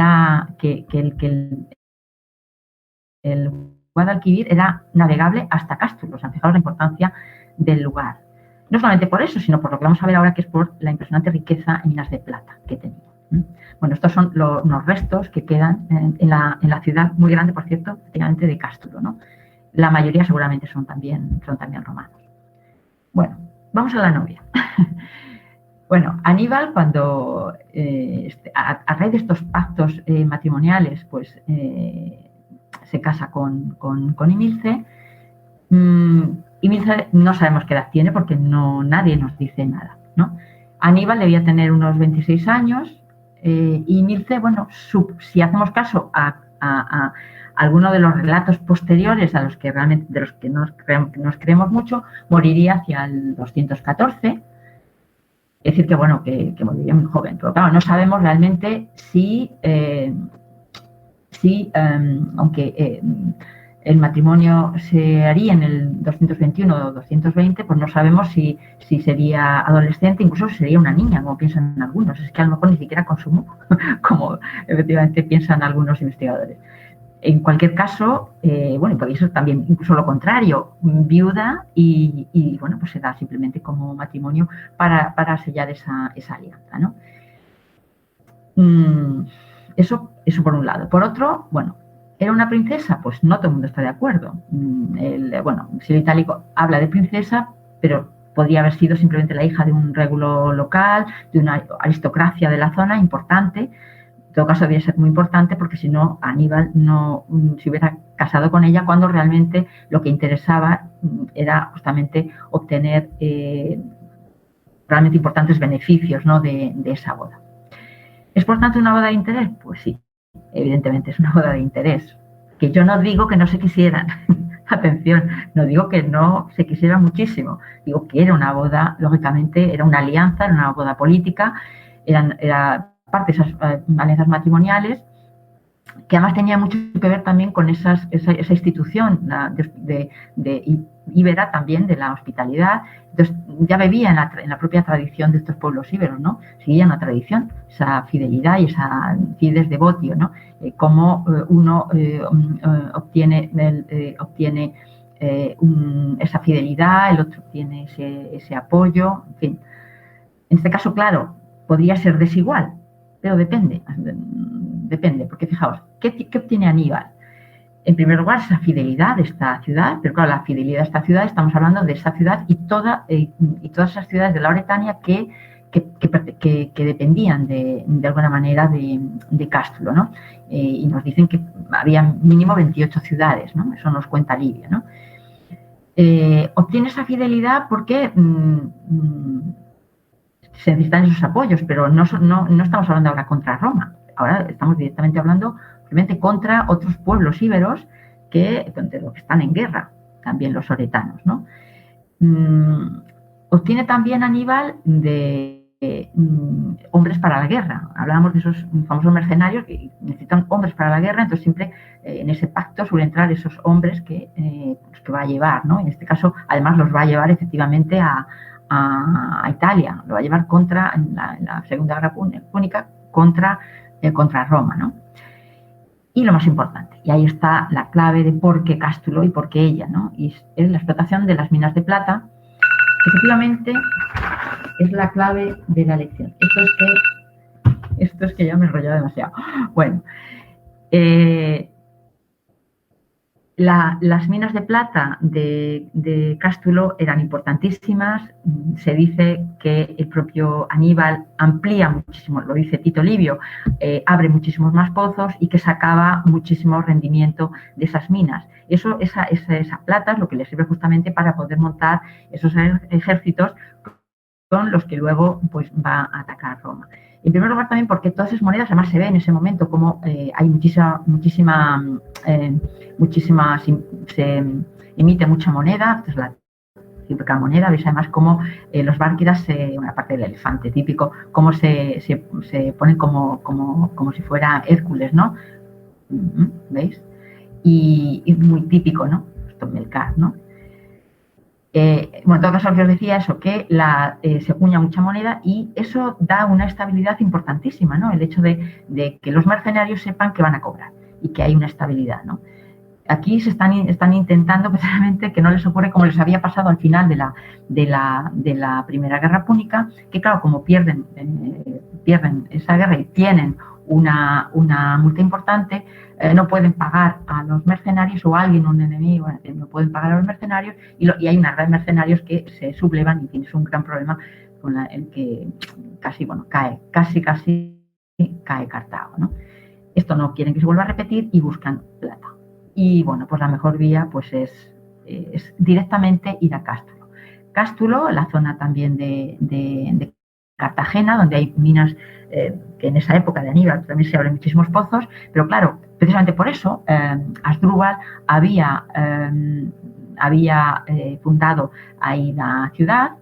el Guadalquivir era navegable hasta Cástulo. O sea, fijaos la importancia del lugar. No solamente por eso, sino por lo que vamos a ver ahora, que es por la impresionante riqueza en minas de plata que tenía. Bueno, estos son los restos que quedan en la ciudad, muy grande, por cierto, efectivamente, de Cástulo, ¿no? La mayoría seguramente son también romanos. Bueno, vamos a la novia. Bueno, Aníbal, cuando a raíz de estos pactos matrimoniales, pues se casa con Ímilce. Ímilce no sabemos qué edad tiene porque nadie nos dice nada, ¿no? Aníbal debía tener unos 26 años. Ímilce, bueno, si hacemos caso a alguno de los relatos posteriores de los que nos creemos mucho, moriría hacia el 214. Es decir, que bueno, que moriría muy joven. Pero claro, no sabemos realmente si aunque el matrimonio se haría en el 221 o 220, pues no sabemos si sería adolescente, incluso si sería una niña, como piensan algunos. Es que a lo mejor ni siquiera consumó, como efectivamente piensan algunos investigadores. En cualquier caso, bueno, podría ser también incluso lo contrario, viuda y bueno, pues se da simplemente como matrimonio para sellar esa alianza, ¿no? Eso por un lado. Por otro, bueno, ¿era una princesa? Pues no todo el mundo está de acuerdo. Bueno, Silvio Itálico habla de princesa, pero podría haber sido simplemente la hija de un régulo local, de una aristocracia de la zona importante. En todo caso, debía ser muy importante porque si no, Aníbal no se hubiera casado con ella cuando realmente lo que interesaba era justamente obtener realmente importantes beneficios, ¿no?, de esa boda. ¿Es por tanto una boda de interés? Pues sí, evidentemente es una boda de interés. Que yo no digo que no se quisieran, atención, no digo que no se quisieran muchísimo, digo que era una boda, lógicamente, era una alianza, era una boda política, era parte de esas alianzas matrimoniales, que además tenía mucho que ver también con esa institución de íbera también, de la hospitalidad. Entonces ya bebía en la propia tradición de estos pueblos íberos, ¿no? Seguía una tradición, esa fidelidad y esa fides devotio, ¿no? Cómo uno obtiene esa fidelidad, el otro obtiene ese apoyo, en fin. En este caso, claro, podría ser desigual, pero depende, porque fijaos, ¿qué obtiene Aníbal? En primer lugar, esa fidelidad de esta ciudad, pero claro, la fidelidad de esta ciudad, estamos hablando de esa ciudad y todas esas ciudades de la Bretaña que dependían de alguna manera de Cástulo, ¿no? Y nos dicen que había mínimo 28 ciudades, ¿no? Eso nos cuenta Livia, ¿no? Obtiene esa fidelidad porque se necesitan esos apoyos, pero no estamos hablando ahora contra Roma, ahora estamos directamente hablando obviamente contra otros pueblos íberos que están en guerra, también los oretanos, ¿no? Obtiene también Aníbal de hombres para la guerra. Hablábamos de esos famosos mercenarios que necesitan hombres para la guerra, entonces siempre en ese pacto suelen entrar esos hombres que va a llevar, ¿no? En este caso, además, los va a llevar efectivamente a Italia, lo va a llevar contra, en la Segunda Guerra Púnica, contra Roma, ¿no? Y lo más importante, y ahí está la clave de por qué Cástulo y por qué ella, ¿no? Y es la explotación de las minas de plata. Efectivamente, es la clave de la elección. Esto es que ya me he enrollado demasiado. Bueno, las minas de plata de Cástulo eran importantísimas. Se dice que el propio Aníbal amplía muchísimo, lo dice Tito Livio, abre muchísimos más pozos y que sacaba muchísimo rendimiento de esas minas. Esa plata es lo que le sirve justamente para poder montar esos ejércitos con los que luego pues, va a atacar Roma. En primer lugar también porque todas esas monedas, además se ve en ese momento como hay se emite mucha moneda, esta es la típica moneda, veis además como los bárquidas, una parte del elefante típico, cómo se ponen como si fuera Hércules, ¿no? ¿Veis? Y muy típico, ¿no? Esto es Melcar, ¿no? Bueno, en todo caso, os decía eso, que se acuña mucha moneda y eso da una estabilidad importantísima, ¿no? El hecho de que los mercenarios sepan que van a cobrar y que hay una estabilidad, ¿no? Aquí se están intentando precisamente que no les ocurre como les había pasado al final de la Primera Guerra Púnica, que claro, como pierden esa guerra y tienen una multa importante, no pueden pagar a los mercenarios o alguien, un enemigo, no pueden pagar a los mercenarios y hay una red de mercenarios que se sublevan y tienes un gran problema con el que casi cae Cartago, ¿no? Esto no quieren que se vuelva a repetir y buscan plata. Y bueno, pues la mejor vía pues es directamente ir a Cástulo. Cástulo, la zona también de Cartagena, donde hay minas que en esa época de Aníbal también se abren muchísimos pozos, pero claro, precisamente por eso Asdrúbal había fundado ahí la ciudad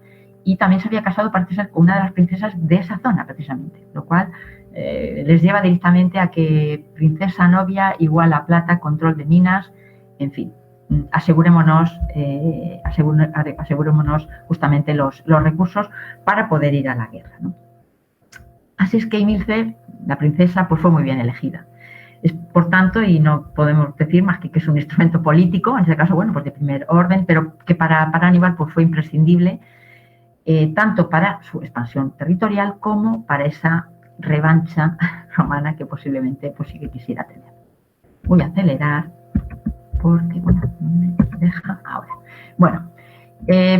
y también se había casado con una de las princesas de esa zona, precisamente, lo cual les lleva directamente a que princesa novia igual a plata, control de minas, en fin, asegurémonos justamente los recursos para poder ir a la guerra, ¿no? Así es que Emilce, la princesa, pues fue muy bien elegida. Es, por tanto, y no podemos decir más que es un instrumento político, en este caso, bueno, pues de primer orden, pero que para Aníbal pues fue imprescindible, tanto para su expansión territorial como para esa revancha romana que posiblemente pues sí que quisiera tener. Voy a acelerar porque, bueno, me deja ahora. Bueno,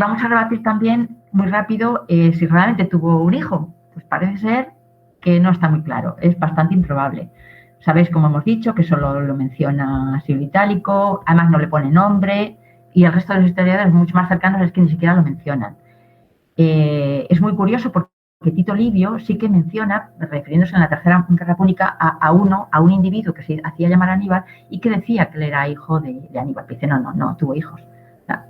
vamos a rebatir también muy rápido si realmente tuvo un hijo. Pues parece ser que no está muy claro, es bastante improbable. Sabéis, como hemos dicho, que solo lo menciona Silio Itálico, además no le pone nombre y el resto de los historiadores mucho más cercanos es que ni siquiera lo mencionan. Es muy curioso porque Tito Livio sí que menciona, refiriéndose en la Tercera Guerra Púnica, a un individuo que se hacía llamar Aníbal y que decía que él era hijo de Aníbal. Que dice, no tuvo hijos. O sea,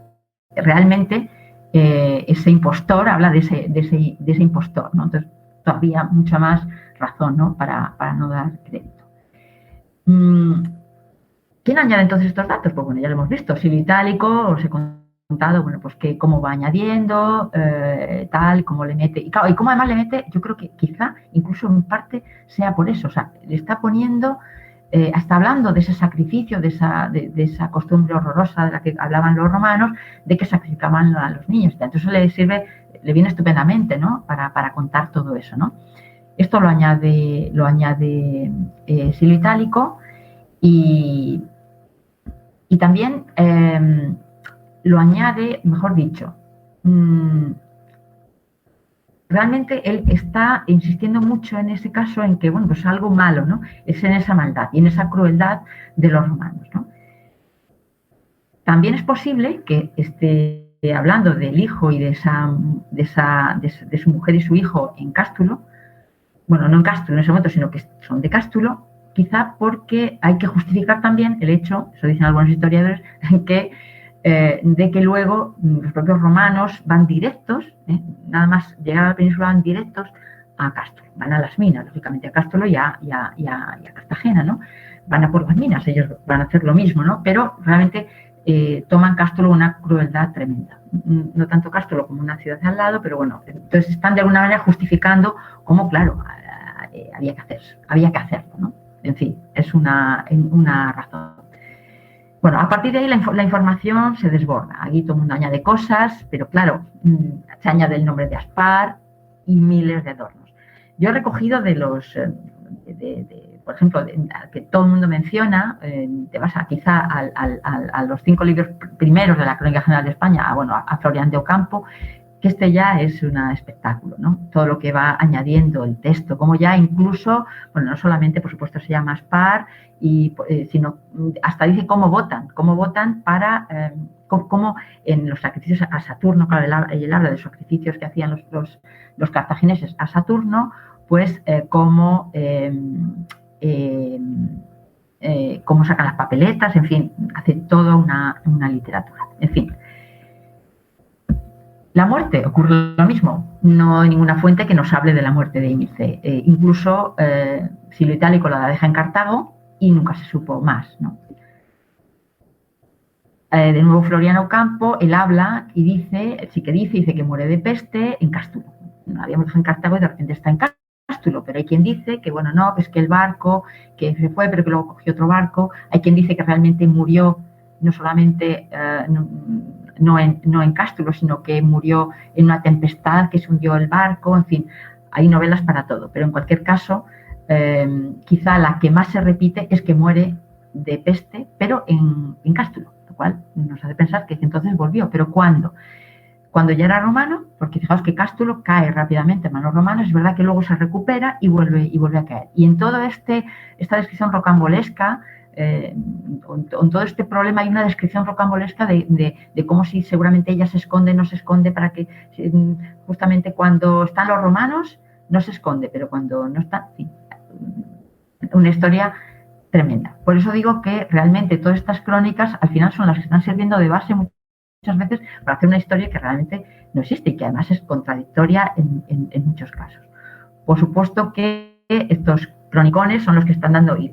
realmente ese impostor habla de ese impostor, ¿no? Entonces, todavía mucha más razón, ¿no? para no dar crédito. ¿Quién añade entonces estos datos? Pues bueno, ya lo hemos visto. Silio Itálico, os he contado, bueno, pues que cómo va añadiendo, tal, cómo le mete, y claro, y cómo además le mete, yo creo que quizá incluso en parte sea por eso, o sea, le está poniendo, está hablando de ese sacrificio, de esa costumbre horrorosa de la que hablaban los romanos, de que sacrificaban a los niños, entonces le viene estupendamente, ¿no? Para contar todo eso, ¿no? Esto lo añade Silio Itálico y también lo añade, mejor dicho, realmente él está insistiendo mucho en ese caso en que, bueno, pues algo malo, ¿no? Es en esa maldad y en esa crueldad de los romanos, ¿no? También es posible que esté hablando del hijo y de su mujer y su hijo en Cástulo, bueno, no en Cástulo en ese momento, sino que son de Cástulo, quizá porque hay que justificar también el hecho, eso dicen algunos historiadores, que de que luego los propios romanos van directos, nada más llegar a la península van directos a Cástulo, van a las minas, lógicamente a Cástulo y a Cartagena, ¿no? Van a por las minas, ellos van a hacer lo mismo, ¿no? Pero realmente toman Cástulo una crueldad tremenda. No tanto Cástulo como una ciudad al lado, pero bueno, entonces están de alguna manera justificando cómo, claro, había que hacerlo, ¿no? En fin, es una razón. Bueno, a partir de ahí la información se desborda. Aquí todo el mundo añade cosas, pero claro, se añade el nombre de Aspar y miles de adornos. Yo he recogido de los, por ejemplo, que todo el mundo menciona, te vas quizá a los 5 libros primeros de la Crónica General de España, a Florián de Ocampo, que este ya es un espectáculo, ¿no? Todo lo que va añadiendo el texto, como ya incluso, bueno, no solamente, por supuesto, se llama Aspar, sino hasta dice cómo votan para, cómo en los sacrificios a Saturno, claro, él habla de sacrificios que hacían los cartagineses a Saturno, pues cómo sacan las papeletas, en fin, hace toda una literatura, en fin. La muerte, ocurre lo mismo. No hay ninguna fuente que nos hable de la muerte de Ímilce. Incluso Silio Itálico la deja en Cartago y nunca se supo más, ¿no? De nuevo Floriano Ocampo, él habla y dice que muere de peste en Cástulo. No habíamos dejado en Cartago y de repente está en Cástulo, pero hay quien dice que, bueno, no, es que el barco, que se fue, pero que luego cogió otro barco. Hay quien dice que realmente murió no solamente... No en Cástulo, sino que murió en una tempestad, que se hundió el barco, en fin, hay novelas para todo, pero en cualquier caso, quizá la que más se repite es que muere de peste, pero en Cástulo, lo cual nos hace pensar que entonces volvió, pero ¿cuándo? Cuando ya era romano, porque fijaos que Cástulo cae rápidamente en manos romanas, es verdad que luego se recupera y vuelve a caer. Y en todo esta descripción rocambolesca, en todo este problema hay una descripción rocambolesca de cómo si seguramente ella se esconde, no se esconde, para que justamente cuando están los romanos no se esconde, pero cuando no está, sí, una historia tremenda. Por eso digo que realmente todas estas crónicas al final son las que están sirviendo de base muchas veces para hacer una historia que realmente no existe y que además es contradictoria en muchos casos. Por supuesto que estos cronicones son los que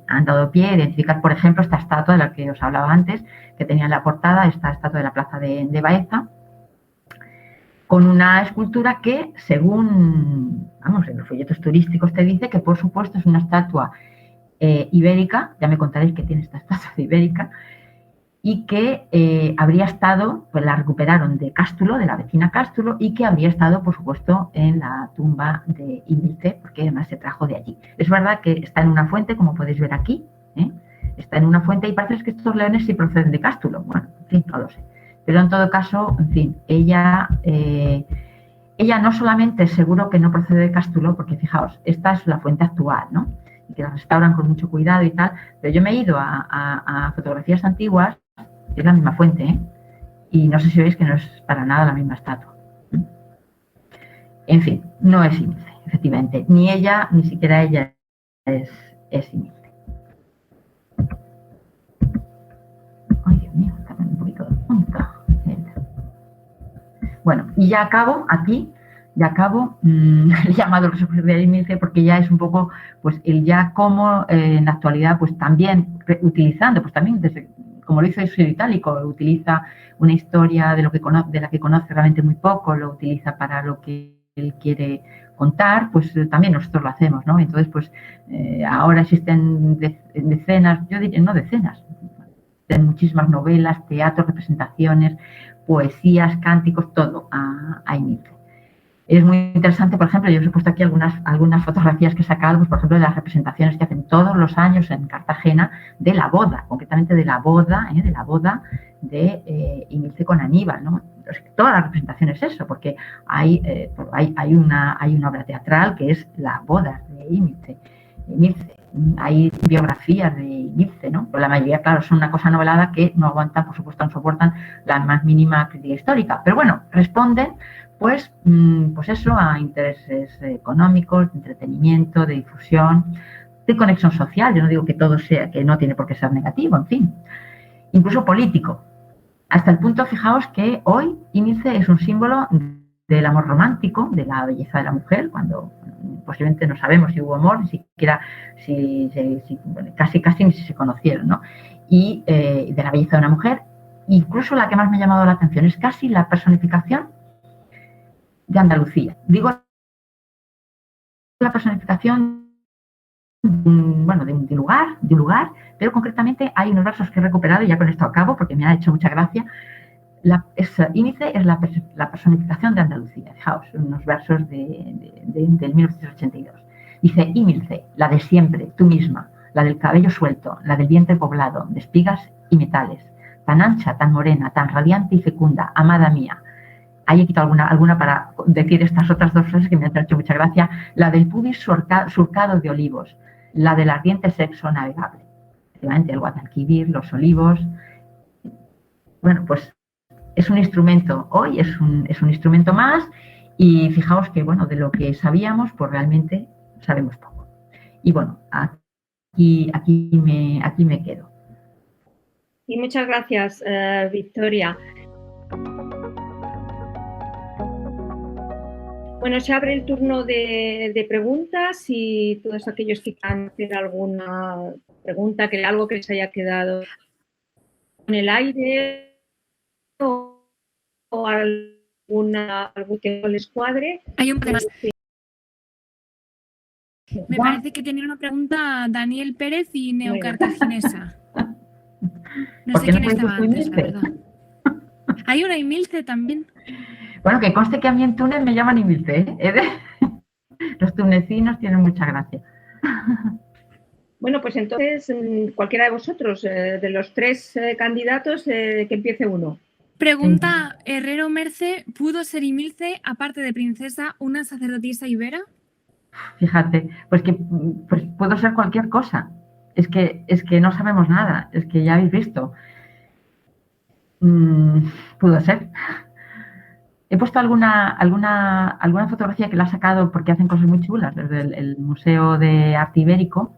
han dado pie a identificar, por ejemplo, esta estatua de la que os hablaba antes, que tenía en la portada, esta estatua de la plaza de Baeza, con una escultura que, según, en los folletos turísticos te dice que, por supuesto, es una estatua ibérica, ya me contaréis que tiene esta estatua de ibérica, y que habría estado, pues la recuperaron de Cástulo, de la vecina Cástulo, y que habría estado, por supuesto, en la tumba de Ímilce, porque además se trajo de allí. Es verdad que está en una fuente, como podéis ver aquí, está en una fuente y parece que estos leones sí proceden de Cástulo. Bueno, en fin, no lo sé. Pero en todo caso, en fin, ella no solamente seguro que no procede de Cástulo, porque fijaos, esta es la fuente actual, ¿no? Y que la restauran con mucho cuidado y tal, pero yo me he ido a fotografías antiguas, es la misma fuente, y no sé si veis que no es para nada la misma estatua. En fin, no es Ímilce, efectivamente. Ni ella, ni siquiera ella es Ímilce. Ay, Dios mío, está un poquito de punta. Bueno, y ya acabo aquí, el llamado resurgir de Ímilce, porque ya es un poco, pues, el ya como en la actualidad, pues también utilizando, pues también desde, como lo hizo Silio Itálico, utiliza una historia de la que conoce realmente muy poco, lo utiliza para lo que él quiere contar, pues también nosotros lo hacemos, ¿no? Entonces, pues ahora existen decenas, yo diría no decenas, muchísimas novelas, teatros, representaciones, poesías, cánticos, todo a Ímilce. Es muy interesante, por ejemplo, yo os he puesto aquí algunas fotografías que he sacado, pues, por ejemplo, de las representaciones que hacen todos los años en Cartagena de la boda, concretamente de la boda de Ímilce con Aníbal, ¿no? Toda la representación es eso, porque hay una obra teatral que es La boda de Ímilce. Hay biografías de Ímilce, ¿no? Pero la mayoría, claro, son una cosa novelada que no aguantan, por supuesto, no soportan la más mínima crítica histórica. Pero bueno, responden pues eso, a intereses económicos, de entretenimiento, de difusión, de conexión social. Yo no digo que todo sea, que no tiene por qué ser negativo, en fin, incluso político. Hasta el punto, fijaos, que hoy Ímice es un símbolo del amor romántico, de la belleza de la mujer, cuando posiblemente no sabemos si hubo amor, ni siquiera casi ni si se conocieron, ¿no? Y de la belleza de una mujer. Incluso la que más me ha llamado la atención es casi la personificación de Andalucía. Digo la personificación bueno, de un lugar, pero concretamente hay unos versos que he recuperado y ya con esto acabo porque me ha hecho mucha gracia. Ímice es la personificación de Andalucía. Fijaos, unos versos del 1982. Dice: Ímice, la de siempre, tú misma, la del cabello suelto, la del vientre poblado, de espigas y metales, tan ancha, tan morena, tan radiante y fecunda, amada mía. Ahí he quitado alguna para decir estas otras dos frases que me han hecho mucha gracia. La del pubis surcado de olivos, la del ardiente sexo navegable. Efectivamente, el Guadalquivir, los olivos. Bueno, pues es un instrumento, hoy es un instrumento más, y fijaos que, bueno, de lo que sabíamos, pues realmente sabemos poco. Y bueno, aquí me quedo. Y muchas gracias, Victoria. Bueno, se abre el turno de preguntas y todos aquellos que quieran hacer alguna pregunta, algo que les haya quedado en el aire o algo que no les cuadre. Hay un tema. Me parece que tenía una pregunta Daniel Pérez y Neocartaginesa. No sé quién estaba antes, la verdad. Hay una Imilce también. Bueno, que conste que a mí en Túnez me llaman Imilce, ¿eh? Los tunecinos tienen mucha gracia. Bueno, pues entonces, cualquiera de vosotros, de los tres candidatos, que empiece uno. Pregunta Herrero Merce: ¿pudo ser Imilce, aparte de princesa, una sacerdotisa ibera? Fíjate, pues puedo ser cualquier cosa. Es que no sabemos nada, es que ya habéis visto. Pudo ser. He puesto alguna fotografía que la ha sacado porque hacen cosas muy chulas desde el Museo de Arte Ibérico,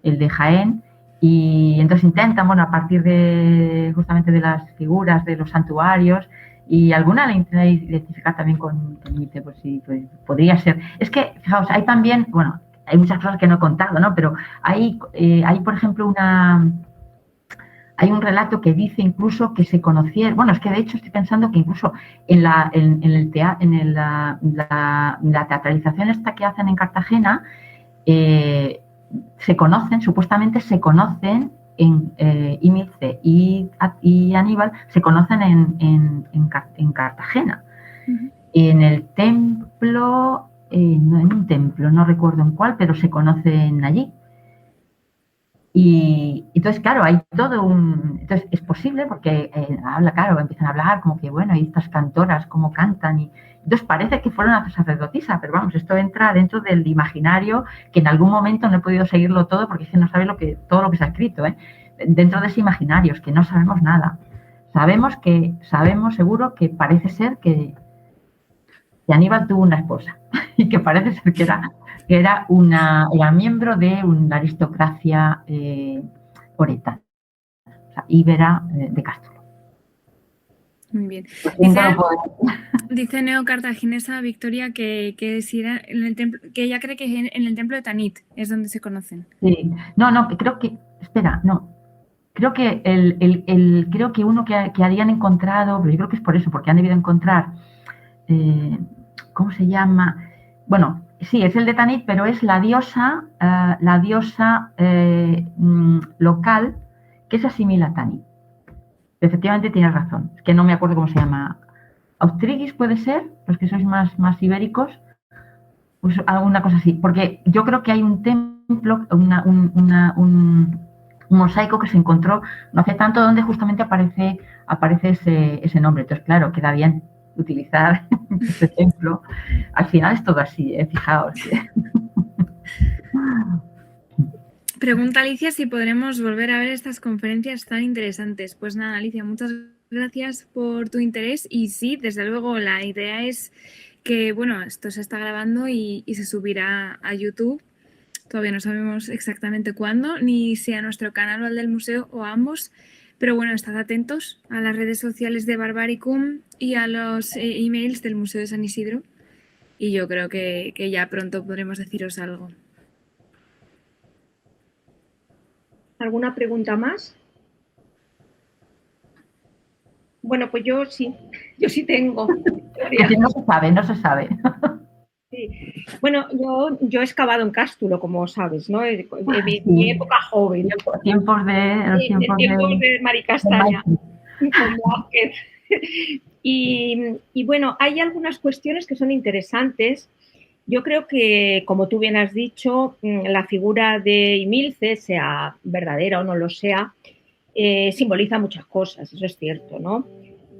el de Jaén, y entonces intentan, bueno, a partir de justamente de las figuras de los santuarios, y alguna la intentan identificar también con Ímice, pues sí, pues podría ser. Es que, fijaos, hay también, bueno, hay muchas cosas que no he contado, ¿no? Pero hay por ejemplo, hay un relato que dice incluso que se conocieron. Bueno, es que de hecho estoy pensando que incluso en la teatralización esta que hacen en Cartagena, supuestamente se conocen Ímice y Aníbal, se conocen en Cartagena. Uh-huh. En el templo, no en un templo, no recuerdo en cuál, pero se conocen allí. Y entonces, claro, hay todo entonces es posible porque empiezan a hablar como que, bueno, y estas cantoras cómo cantan, y entonces parece que fueron a sacerdotisa, pero vamos, esto entra dentro del imaginario, que en algún momento no he podido seguirlo todo porque es que no sabe todo lo que se ha escrito, dentro de ese imaginario, es que no sabemos nada. Sabemos seguro que parece ser que Aníbal tuvo una esposa y que parece ser que era miembro de una aristocracia oretana, o sea, íbera de Cástulo. Muy bien. Dice Neocartaginesa Victoria que si era en el templo, que ella cree que en el templo de Tanit es donde se conocen. Sí. No, creo que, espera, no. Creo que creo que uno que habían encontrado, pero yo creo que es por eso, porque han debido encontrar, ¿cómo se llama? Bueno, sí, es el de Tanit, pero es la diosa local que se asimila a Tanit. Efectivamente tienes razón, es que no me acuerdo cómo se llama. Austrigis puede ser, los que sois más ibéricos, pues alguna cosa así, porque yo creo que hay un templo, un mosaico que se encontró no hace tanto, donde justamente aparece ese nombre. Entonces, claro, queda bien utilizar ese templo. Al final es todo así, fijaos. Pregunta Alicia si podremos volver a ver estas conferencias tan interesantes. Pues nada, Alicia, muchas gracias por tu interés, y sí, desde luego la idea es que, bueno, esto se está grabando y se subirá a YouTube. Todavía no sabemos exactamente cuándo, ni si a nuestro canal o al del museo o a ambos, Pero bueno, estad atentos a las redes sociales de Barbaricum y a los emails del Museo de San Isidro. Y yo creo que ya pronto podremos deciros algo. ¿Alguna pregunta más? Bueno, pues yo sí tengo. No se sabe, no se sabe. Sí. Bueno, yo he excavado en Cástulo, como sabes, ¿no? En mi época joven. Tiempos de Maricastaña, con Vázquez. Y bueno, hay algunas cuestiones que son interesantes. Yo creo que, como tú bien has dicho, la figura de Imilce, sea verdadera o no lo sea, simboliza muchas cosas, eso es cierto, ¿no?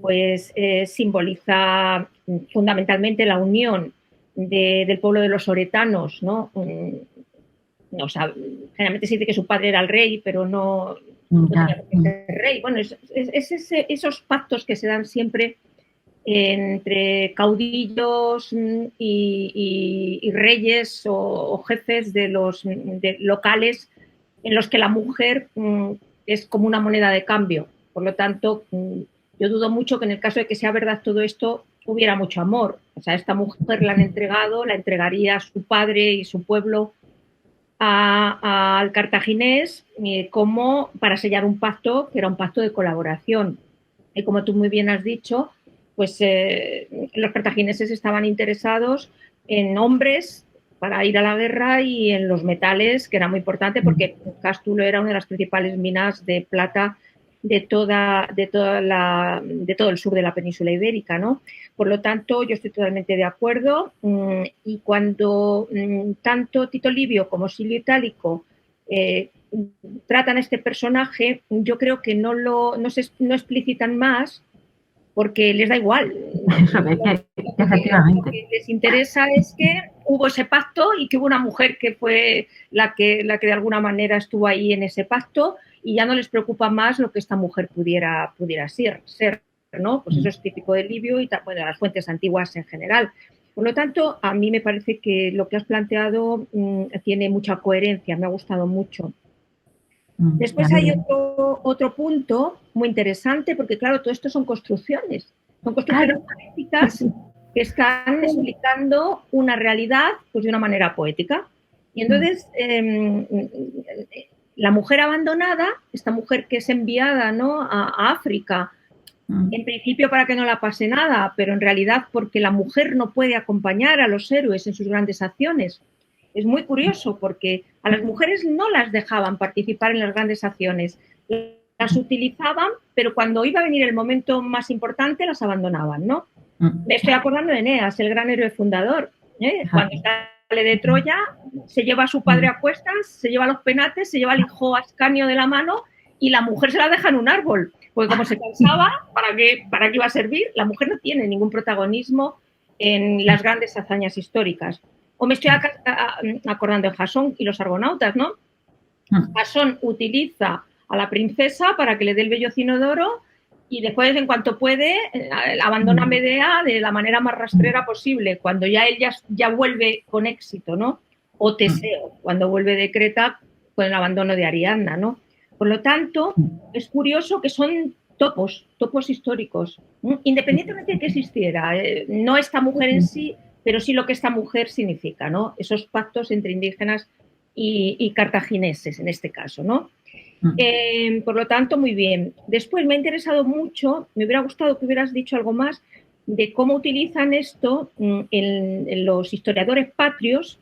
Pues simboliza fundamentalmente la unión del pueblo de los oretanos, ¿no? O sea, generalmente se dice que su padre era el rey, pero no tenía por qué ser rey. Bueno, esos pactos que se dan siempre entre caudillos y reyes o jefes de locales en los que la mujer es como una moneda de cambio. Por lo tanto, yo dudo mucho que en el caso de que sea verdad todo esto hubiera mucho amor. O sea, esta mujer la han entregado, la entregaría a su padre y su pueblo al cartaginés como para sellar un pacto que era un pacto de colaboración. Y como tú muy bien has dicho, pues los cartagineses estaban interesados en hombres para ir a la guerra y en los metales, que era muy importante porque Cástulo era una de las principales minas de plata de todo el sur de la península ibérica, ¿no? Por lo tanto, yo estoy totalmente de acuerdo y cuando tanto Tito Livio como Silvio Itálico tratan a este personaje, yo creo que no explicitan más porque les da igual. Efectivamente. Lo que les interesa es que hubo ese pacto y que hubo una mujer que fue la que de alguna manera estuvo ahí en ese pacto y ya no les preocupa más lo que esta mujer pudiera ser, ¿no? Pues eso es típico de Livio y bueno, de las fuentes antiguas en general. Por lo tanto, a mí me parece que lo que has planteado tiene mucha coherencia, me ha gustado mucho. Después hay otro punto muy interesante, porque claro, todo esto son construcciones poéticas que están explicando una realidad pues, de una manera poética. Y entonces, la mujer abandonada, esta mujer que es enviada, ¿no?, a África, en principio para que no la pase nada, pero en realidad porque la mujer no puede acompañar a los héroes en sus grandes acciones. Es muy curioso porque a las mujeres no las dejaban participar en las grandes acciones, las utilizaban, pero cuando iba a venir el momento más importante las abandonaban, ¿no? Me estoy acordando de Eneas, el gran héroe fundador, cuando sale de Troya, se lleva a su padre a cuestas, se lleva los penates, se lleva al hijo Ascanio de la mano y la mujer se la deja en un árbol, porque como se cansaba, ¿para qué iba a servir? La mujer no tiene ningún protagonismo en las grandes hazañas históricas. O me estoy acordando de Jasón y los argonautas, ¿no? Jasón utiliza a la princesa para que le dé el vellocino de oro y después, en cuanto puede, abandona a Medea de la manera más rastrera posible, cuando ya él ya vuelve con éxito, ¿no? O Teseo, cuando vuelve de Creta con el abandono de Ariadna, ¿no? Por lo tanto, es curioso que son topos históricos, independientemente de que existiera, no esta mujer en sí, pero sí lo que esta mujer significa, ¿no? Esos pactos entre indígenas y cartagineses, en este caso, ¿no? Por lo tanto, muy bien. Después me ha interesado mucho, me hubiera gustado que hubieras dicho algo más de cómo utilizan esto en los historiadores patrios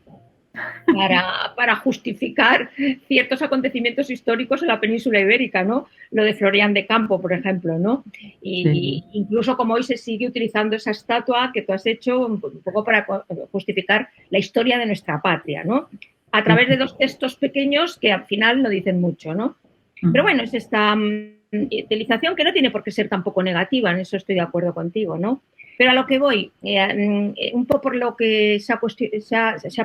para justificar ciertos acontecimientos históricos en la península ibérica, ¿no? Lo de Florián de Campo, por ejemplo, ¿no? Y incluso como hoy se sigue utilizando esa estatua que tú has hecho un poco para justificar la historia de nuestra patria, ¿no? A través de dos textos pequeños que al final no dicen mucho, ¿no? Pero bueno, es esta utilización que no tiene por qué ser tampoco negativa, en eso estoy de acuerdo contigo, ¿no? Pero a lo que voy, un poco por lo que se ha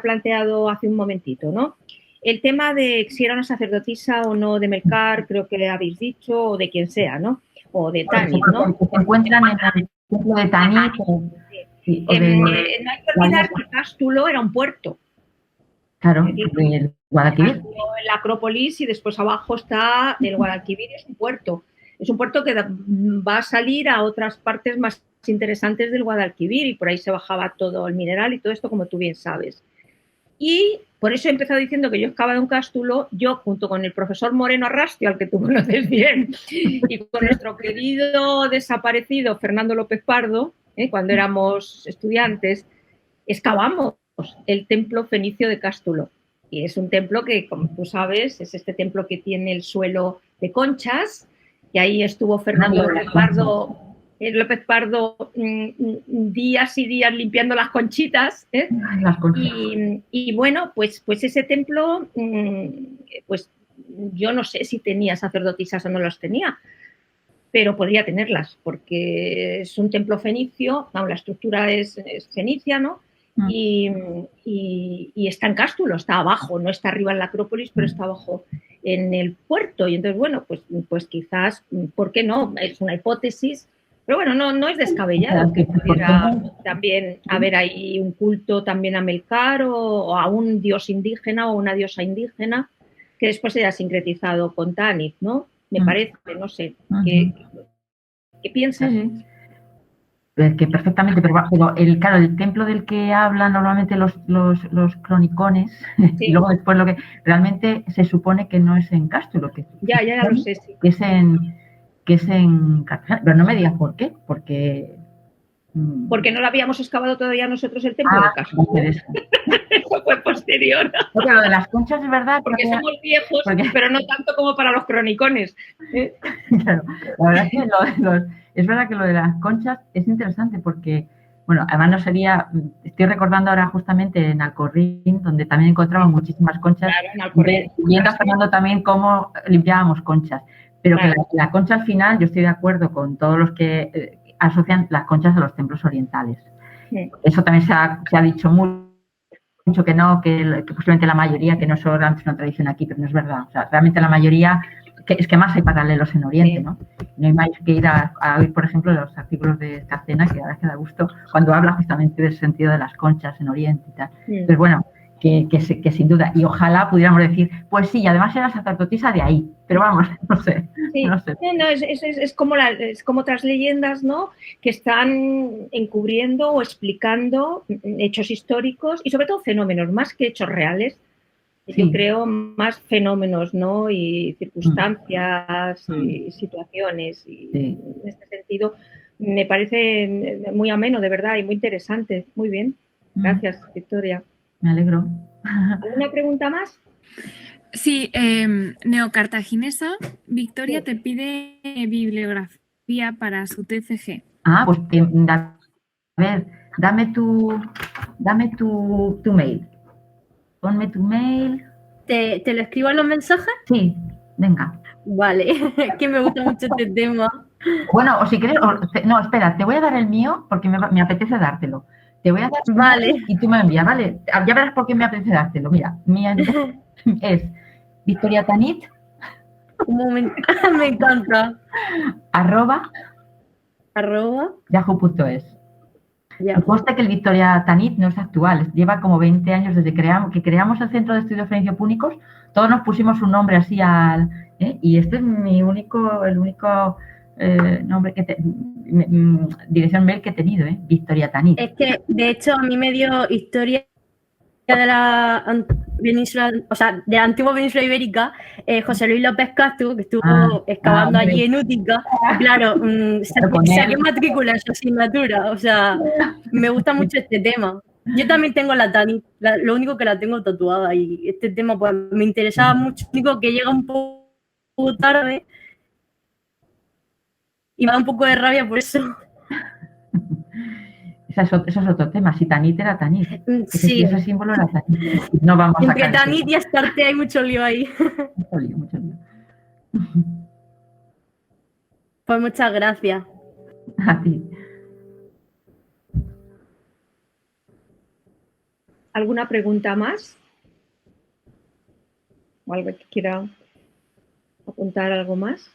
planteado hace un momentito, ¿no? El tema de si era una sacerdotisa o no de Melcar, creo que habéis dicho, o de quien sea, ¿no? O de Tanit, ¿no? Se encuentran en el templo de Tanit. No hay que olvidar que Cástulo era un puerto. Claro, el Guadalquivir. La Acrópolis y después abajo está el Guadalquivir, es un puerto. es un puerto que va a salir a otras partes más interesantes del Guadalquivir y por ahí se bajaba todo el mineral y todo esto, como tú bien sabes. Y por eso he empezado diciendo que yo excavaba un cástulo, yo junto con el profesor Moreno Arrastio, al que tú conoces bien, y con nuestro querido desaparecido Fernando López Pardo, cuando éramos estudiantes, excavamos el templo fenicio de Cástulo. Y es un templo que, como tú sabes, es este templo que tiene el suelo de conchas, y ahí estuvo Fernando López Pardo días y días limpiando las conchitas, Las conchas. Y bueno, pues ese templo, pues yo no sé si tenía sacerdotisas o no las tenía, pero podría tenerlas, porque es un templo fenicio, la estructura es fenicia, ¿no? Y está en Cástulo, está abajo, no está arriba en la Acrópolis, pero está abajo en el puerto. Y entonces, bueno, pues quizás, ¿por qué no? Es una hipótesis, pero bueno, no es descabellado que pudiera también haber ahí un culto también a Melcar o a un dios indígena o una diosa indígena que después se haya sincretizado con Tanit, ¿no? Me parece, no sé, ¿qué piensas? Sí. Que perfectamente, pero claro, el templo del que hablan normalmente los cronicones, sí. Y luego después lo que realmente se supone que no es en Cástulo, que ya lo sé, sí. que es en Cartagena, pero no me digas por qué, porque no lo habíamos excavado todavía nosotros el templo de Cástulo. Eso fue posterior. Porque lo de las conchas es verdad. Porque somos viejos, pero no tanto como para los cronicones. Claro, la verdad es que es verdad que lo de las conchas es interesante porque, bueno, además no sería, estoy recordando ahora justamente en Alcorrín, donde también encontramos muchísimas conchas, claro, viendo a Fernando también cómo limpiábamos conchas, pero claro, que la concha al final, yo estoy de acuerdo con todos los que asocian las conchas a los templos orientales. Sí. Eso también se ha dicho mucho que no, que posiblemente la mayoría, que no solamente es una tradición aquí, pero no es verdad. O sea, realmente la mayoría, es que más hay paralelos en Oriente, ¿no? No hay más que ir a oír, por ejemplo, los artículos de Escacena, que ahora que da gusto, cuando habla justamente del sentido de las conchas en Oriente y tal. Pero bueno, que sin duda, y ojalá pudiéramos decir, pues sí, además era sacerdotisa de ahí, pero vamos, no sé. Sí. No sé. No, es como otras leyendas, ¿no? Que están encubriendo o explicando hechos históricos y sobre todo fenómenos, más que hechos reales. Sí. Yo creo más fenómenos, ¿no? Y circunstancias y situaciones. Y sí. En este sentido me parece muy ameno, de verdad, y muy interesante. Muy bien. Gracias, Victoria. Me alegro. ¿Alguna pregunta más? Sí, neocartaginesa, Victoria te pide bibliografía para su TCG. Ah, pues a ver, dame tu mail. Ponme tu mail. ¿Te lo escribo en los mensajes? Sí, venga. Vale, es que me gusta mucho este tema. Bueno, o si quieres, no, espera, te voy a dar el mío porque me apetece dártelo. Te voy a dar vale. Y tú me envías, ¿vale? Ya verás por qué me apetece dártelo. Mira, mi es Victoria Tanit. Un momento, me encanta. @ yahoo.es. Me consta que el Victoria Tanit no es actual, lleva como 20 años desde que creamos el Centro de Estudios Fenicio Púnicos, todos nos pusimos un nombre así y este es el único nombre dirección mail que he tenido, Victoria Tanit. Es que, de hecho, a mí me dio historia de la península, o sea, de la antigua península ibérica, José Luis López Castro, que estuvo excavando allí en Útica, y claro, saqué matrícula en su asignatura, o sea, me gusta mucho este tema. Yo también tengo la Tanit, lo único que la tengo tatuada, y este tema pues me interesaba mucho, lo único que llega un poco tarde, y me da un poco de rabia por eso. Eso es otro tema. Si Tanit era Tanit. Sí. Ese símbolo era Tanit. No vamos a Entre Tanit y Astarte hay mucho lío ahí. Mucho lío. Pues muchas gracias. A ti. ¿Alguna pregunta más? ¿O algo que quiera apuntar algo más?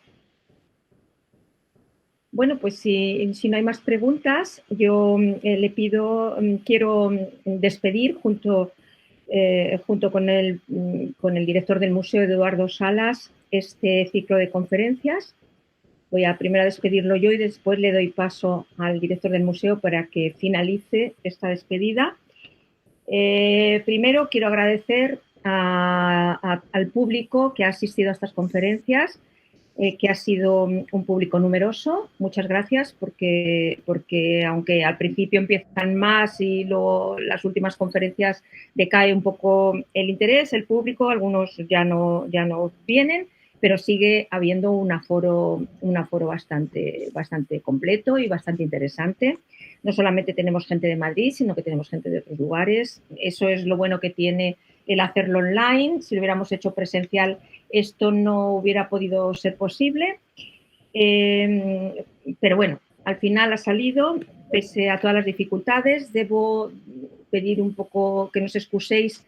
Bueno, pues si no hay más preguntas, yo le pido, quiero despedir junto con el director del museo, Eduardo Salas, este ciclo de conferencias. Voy a primero despedirlo yo y después le doy paso al director del museo para que finalice esta despedida. Primero quiero agradecer al público que ha asistido a estas conferencias, que ha sido un público numeroso. Muchas gracias porque aunque al principio empiezan más y luego las últimas conferencias decae un poco el interés, el público, algunos ya no vienen, pero sigue habiendo un aforo bastante completo y bastante interesante. No solamente tenemos gente de Madrid, sino que tenemos gente de otros lugares. Eso es lo bueno que tiene el hacerlo online. Si lo hubiéramos hecho presencial, esto no hubiera podido ser posible. Pero bueno, al final ha salido, pese a todas las dificultades. Debo pedir un poco que nos excuséis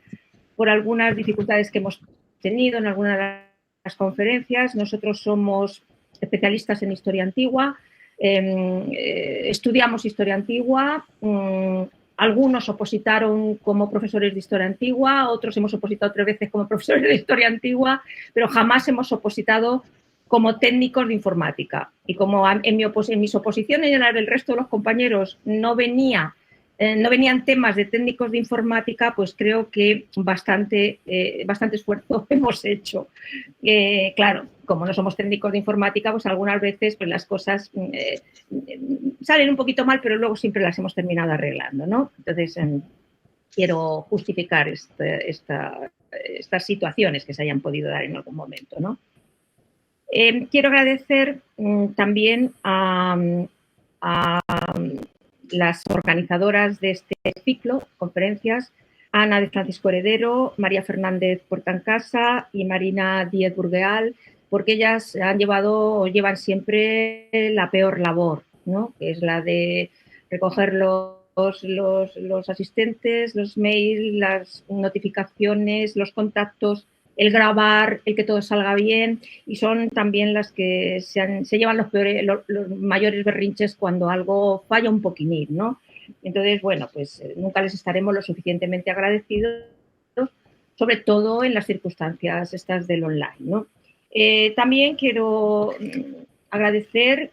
por algunas dificultades que hemos tenido en algunas de las conferencias. Nosotros somos especialistas en historia antigua, estudiamos historia antigua, algunos opositaron como profesores de historia antigua, otros hemos opositado 3 veces como profesores de historia antigua, pero jamás hemos opositado como técnicos de informática. Y como en mis oposiciones y en las del resto de los compañeros no venían temas de técnicos de informática, pues creo que bastante esfuerzo hemos hecho. Claro, como no somos técnicos de informática, pues algunas veces pues las cosas salen un poquito mal, pero luego siempre las hemos terminado arreglando, ¿no? Entonces, quiero justificar estas situaciones que se hayan podido dar en algún momento, ¿no? Quiero agradecer también a las organizadoras de este ciclo, conferencias, Ana de Francisco Heredero, María Fernández Portancasa y Marina Díez Burgueal, porque ellas han llevado o llevan siempre la peor labor, ¿no? Que es la de recoger los asistentes, los mails, las notificaciones, los contactos, el grabar, el que todo salga bien, y son también las que se llevan los mayores berrinches cuando algo falla un poquinín, ¿no? Entonces, bueno, pues nunca les estaremos lo suficientemente agradecidos, sobre todo en las circunstancias estas del online, ¿no? También quiero agradecer,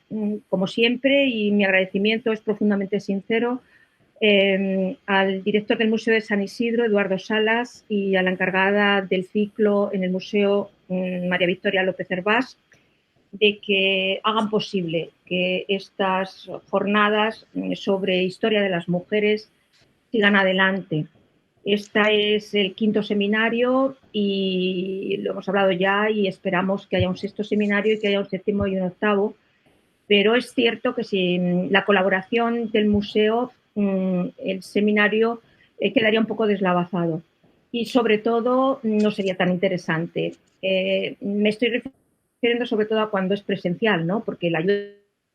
como siempre, y mi agradecimiento es profundamente sincero, al director del Museo de San Isidro, Eduardo Salas, y a la encargada del ciclo en el Museo, María Victoria López Hervás, de que hagan posible que estas jornadas sobre historia de las mujeres sigan adelante. Este es el 5º seminario y lo hemos hablado ya, y esperamos que haya un 6º seminario y que haya un 7º y un 8º, pero es cierto que sin la colaboración del museo el seminario quedaría un poco deslavazado y sobre todo no sería tan interesante. Me estoy refiriendo sobre todo a cuando es presencial, ¿no? Porque la ayuda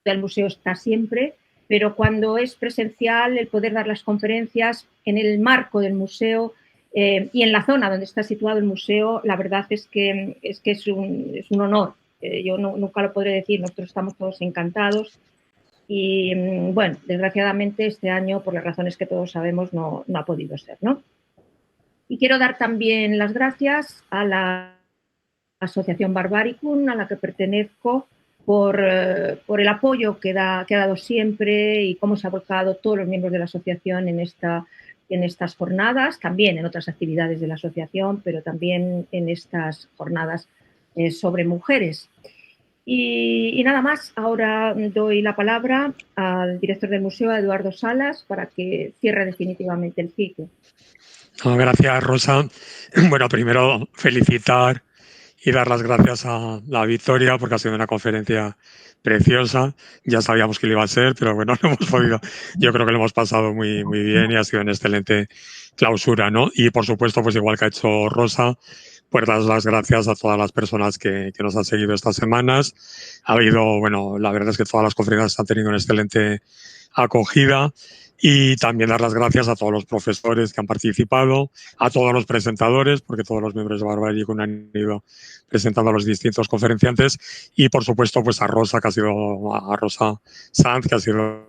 del museo está siempre, pero cuando es presencial, el poder dar las conferencias en el marco del museo y en la zona donde está situado el museo, la verdad es que es un honor. Yo nunca lo podré decir, nosotros estamos todos encantados. Y bueno, desgraciadamente este año, por las razones que todos sabemos, no ha podido ser, ¿no? Y quiero dar también las gracias a la Asociación Barbaricum, a la que pertenezco, por el apoyo que ha dado siempre y cómo se ha volcado todos los miembros de la asociación en estas jornadas, también en otras actividades de la asociación, pero también en estas jornadas sobre mujeres. Y nada más, ahora doy la palabra al director del museo, Eduardo Salas, para que cierre definitivamente el ciclo. Gracias, Rosa. Bueno, primero felicitar y dar las gracias a la Victoria porque ha sido una conferencia preciosa. Ya sabíamos que lo iba a ser, pero bueno, no hemos podido. Yo creo que lo hemos pasado muy bien y ha sido una excelente clausura, ¿no? Y por supuesto, pues igual que ha hecho Rosa, pues dar las gracias a todas las personas que nos han seguido estas semanas. Ha habido, bueno, la verdad es que todas las conferencias han tenido una excelente acogida. Y también dar las gracias a todos los profesores que han participado, a todos los presentadores, porque todos los miembros de Barbaricum han ido presentando a los distintos conferenciantes, y por supuesto pues a Rosa Sanz, que ha sido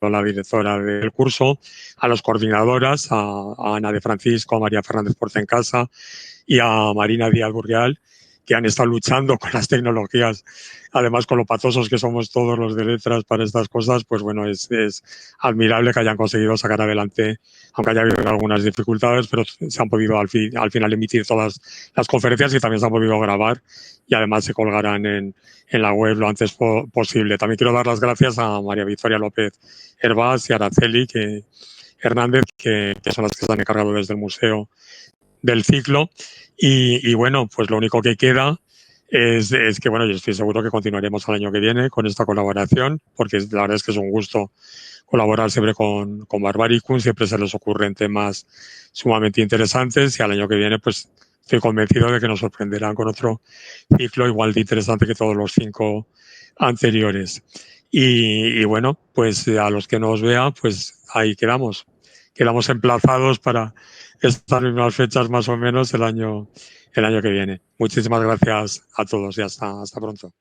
la directora del curso, a los coordinadoras, a Ana de Francisco, a María Fernández Portancasa y a Marina Díaz Burgueal, que han estado luchando con las tecnologías, además con lo patosos que somos todos los de letras para estas cosas, pues bueno, es admirable que hayan conseguido sacar adelante, aunque haya habido algunas dificultades, pero se han podido al final emitir todas las conferencias y también se han podido grabar y además se colgarán en la web lo antes posible. También quiero dar las gracias a María Victoria López Hervás y Araceli Hernández, que son las que se han encargado desde el museo del ciclo. Y bueno, pues lo único que queda es que, bueno, yo estoy seguro que continuaremos el año que viene con esta colaboración, porque la verdad es que es un gusto colaborar siempre con Barbaricum, siempre se les ocurren temas sumamente interesantes y al año que viene pues estoy convencido de que nos sorprenderán con otro ciclo igual de interesante que todos los 5 anteriores. Y bueno, pues a los que nos vean, pues ahí quedamos emplazados para estas mismas fechas más o menos el año que viene. Muchísimas gracias a todos y hasta pronto.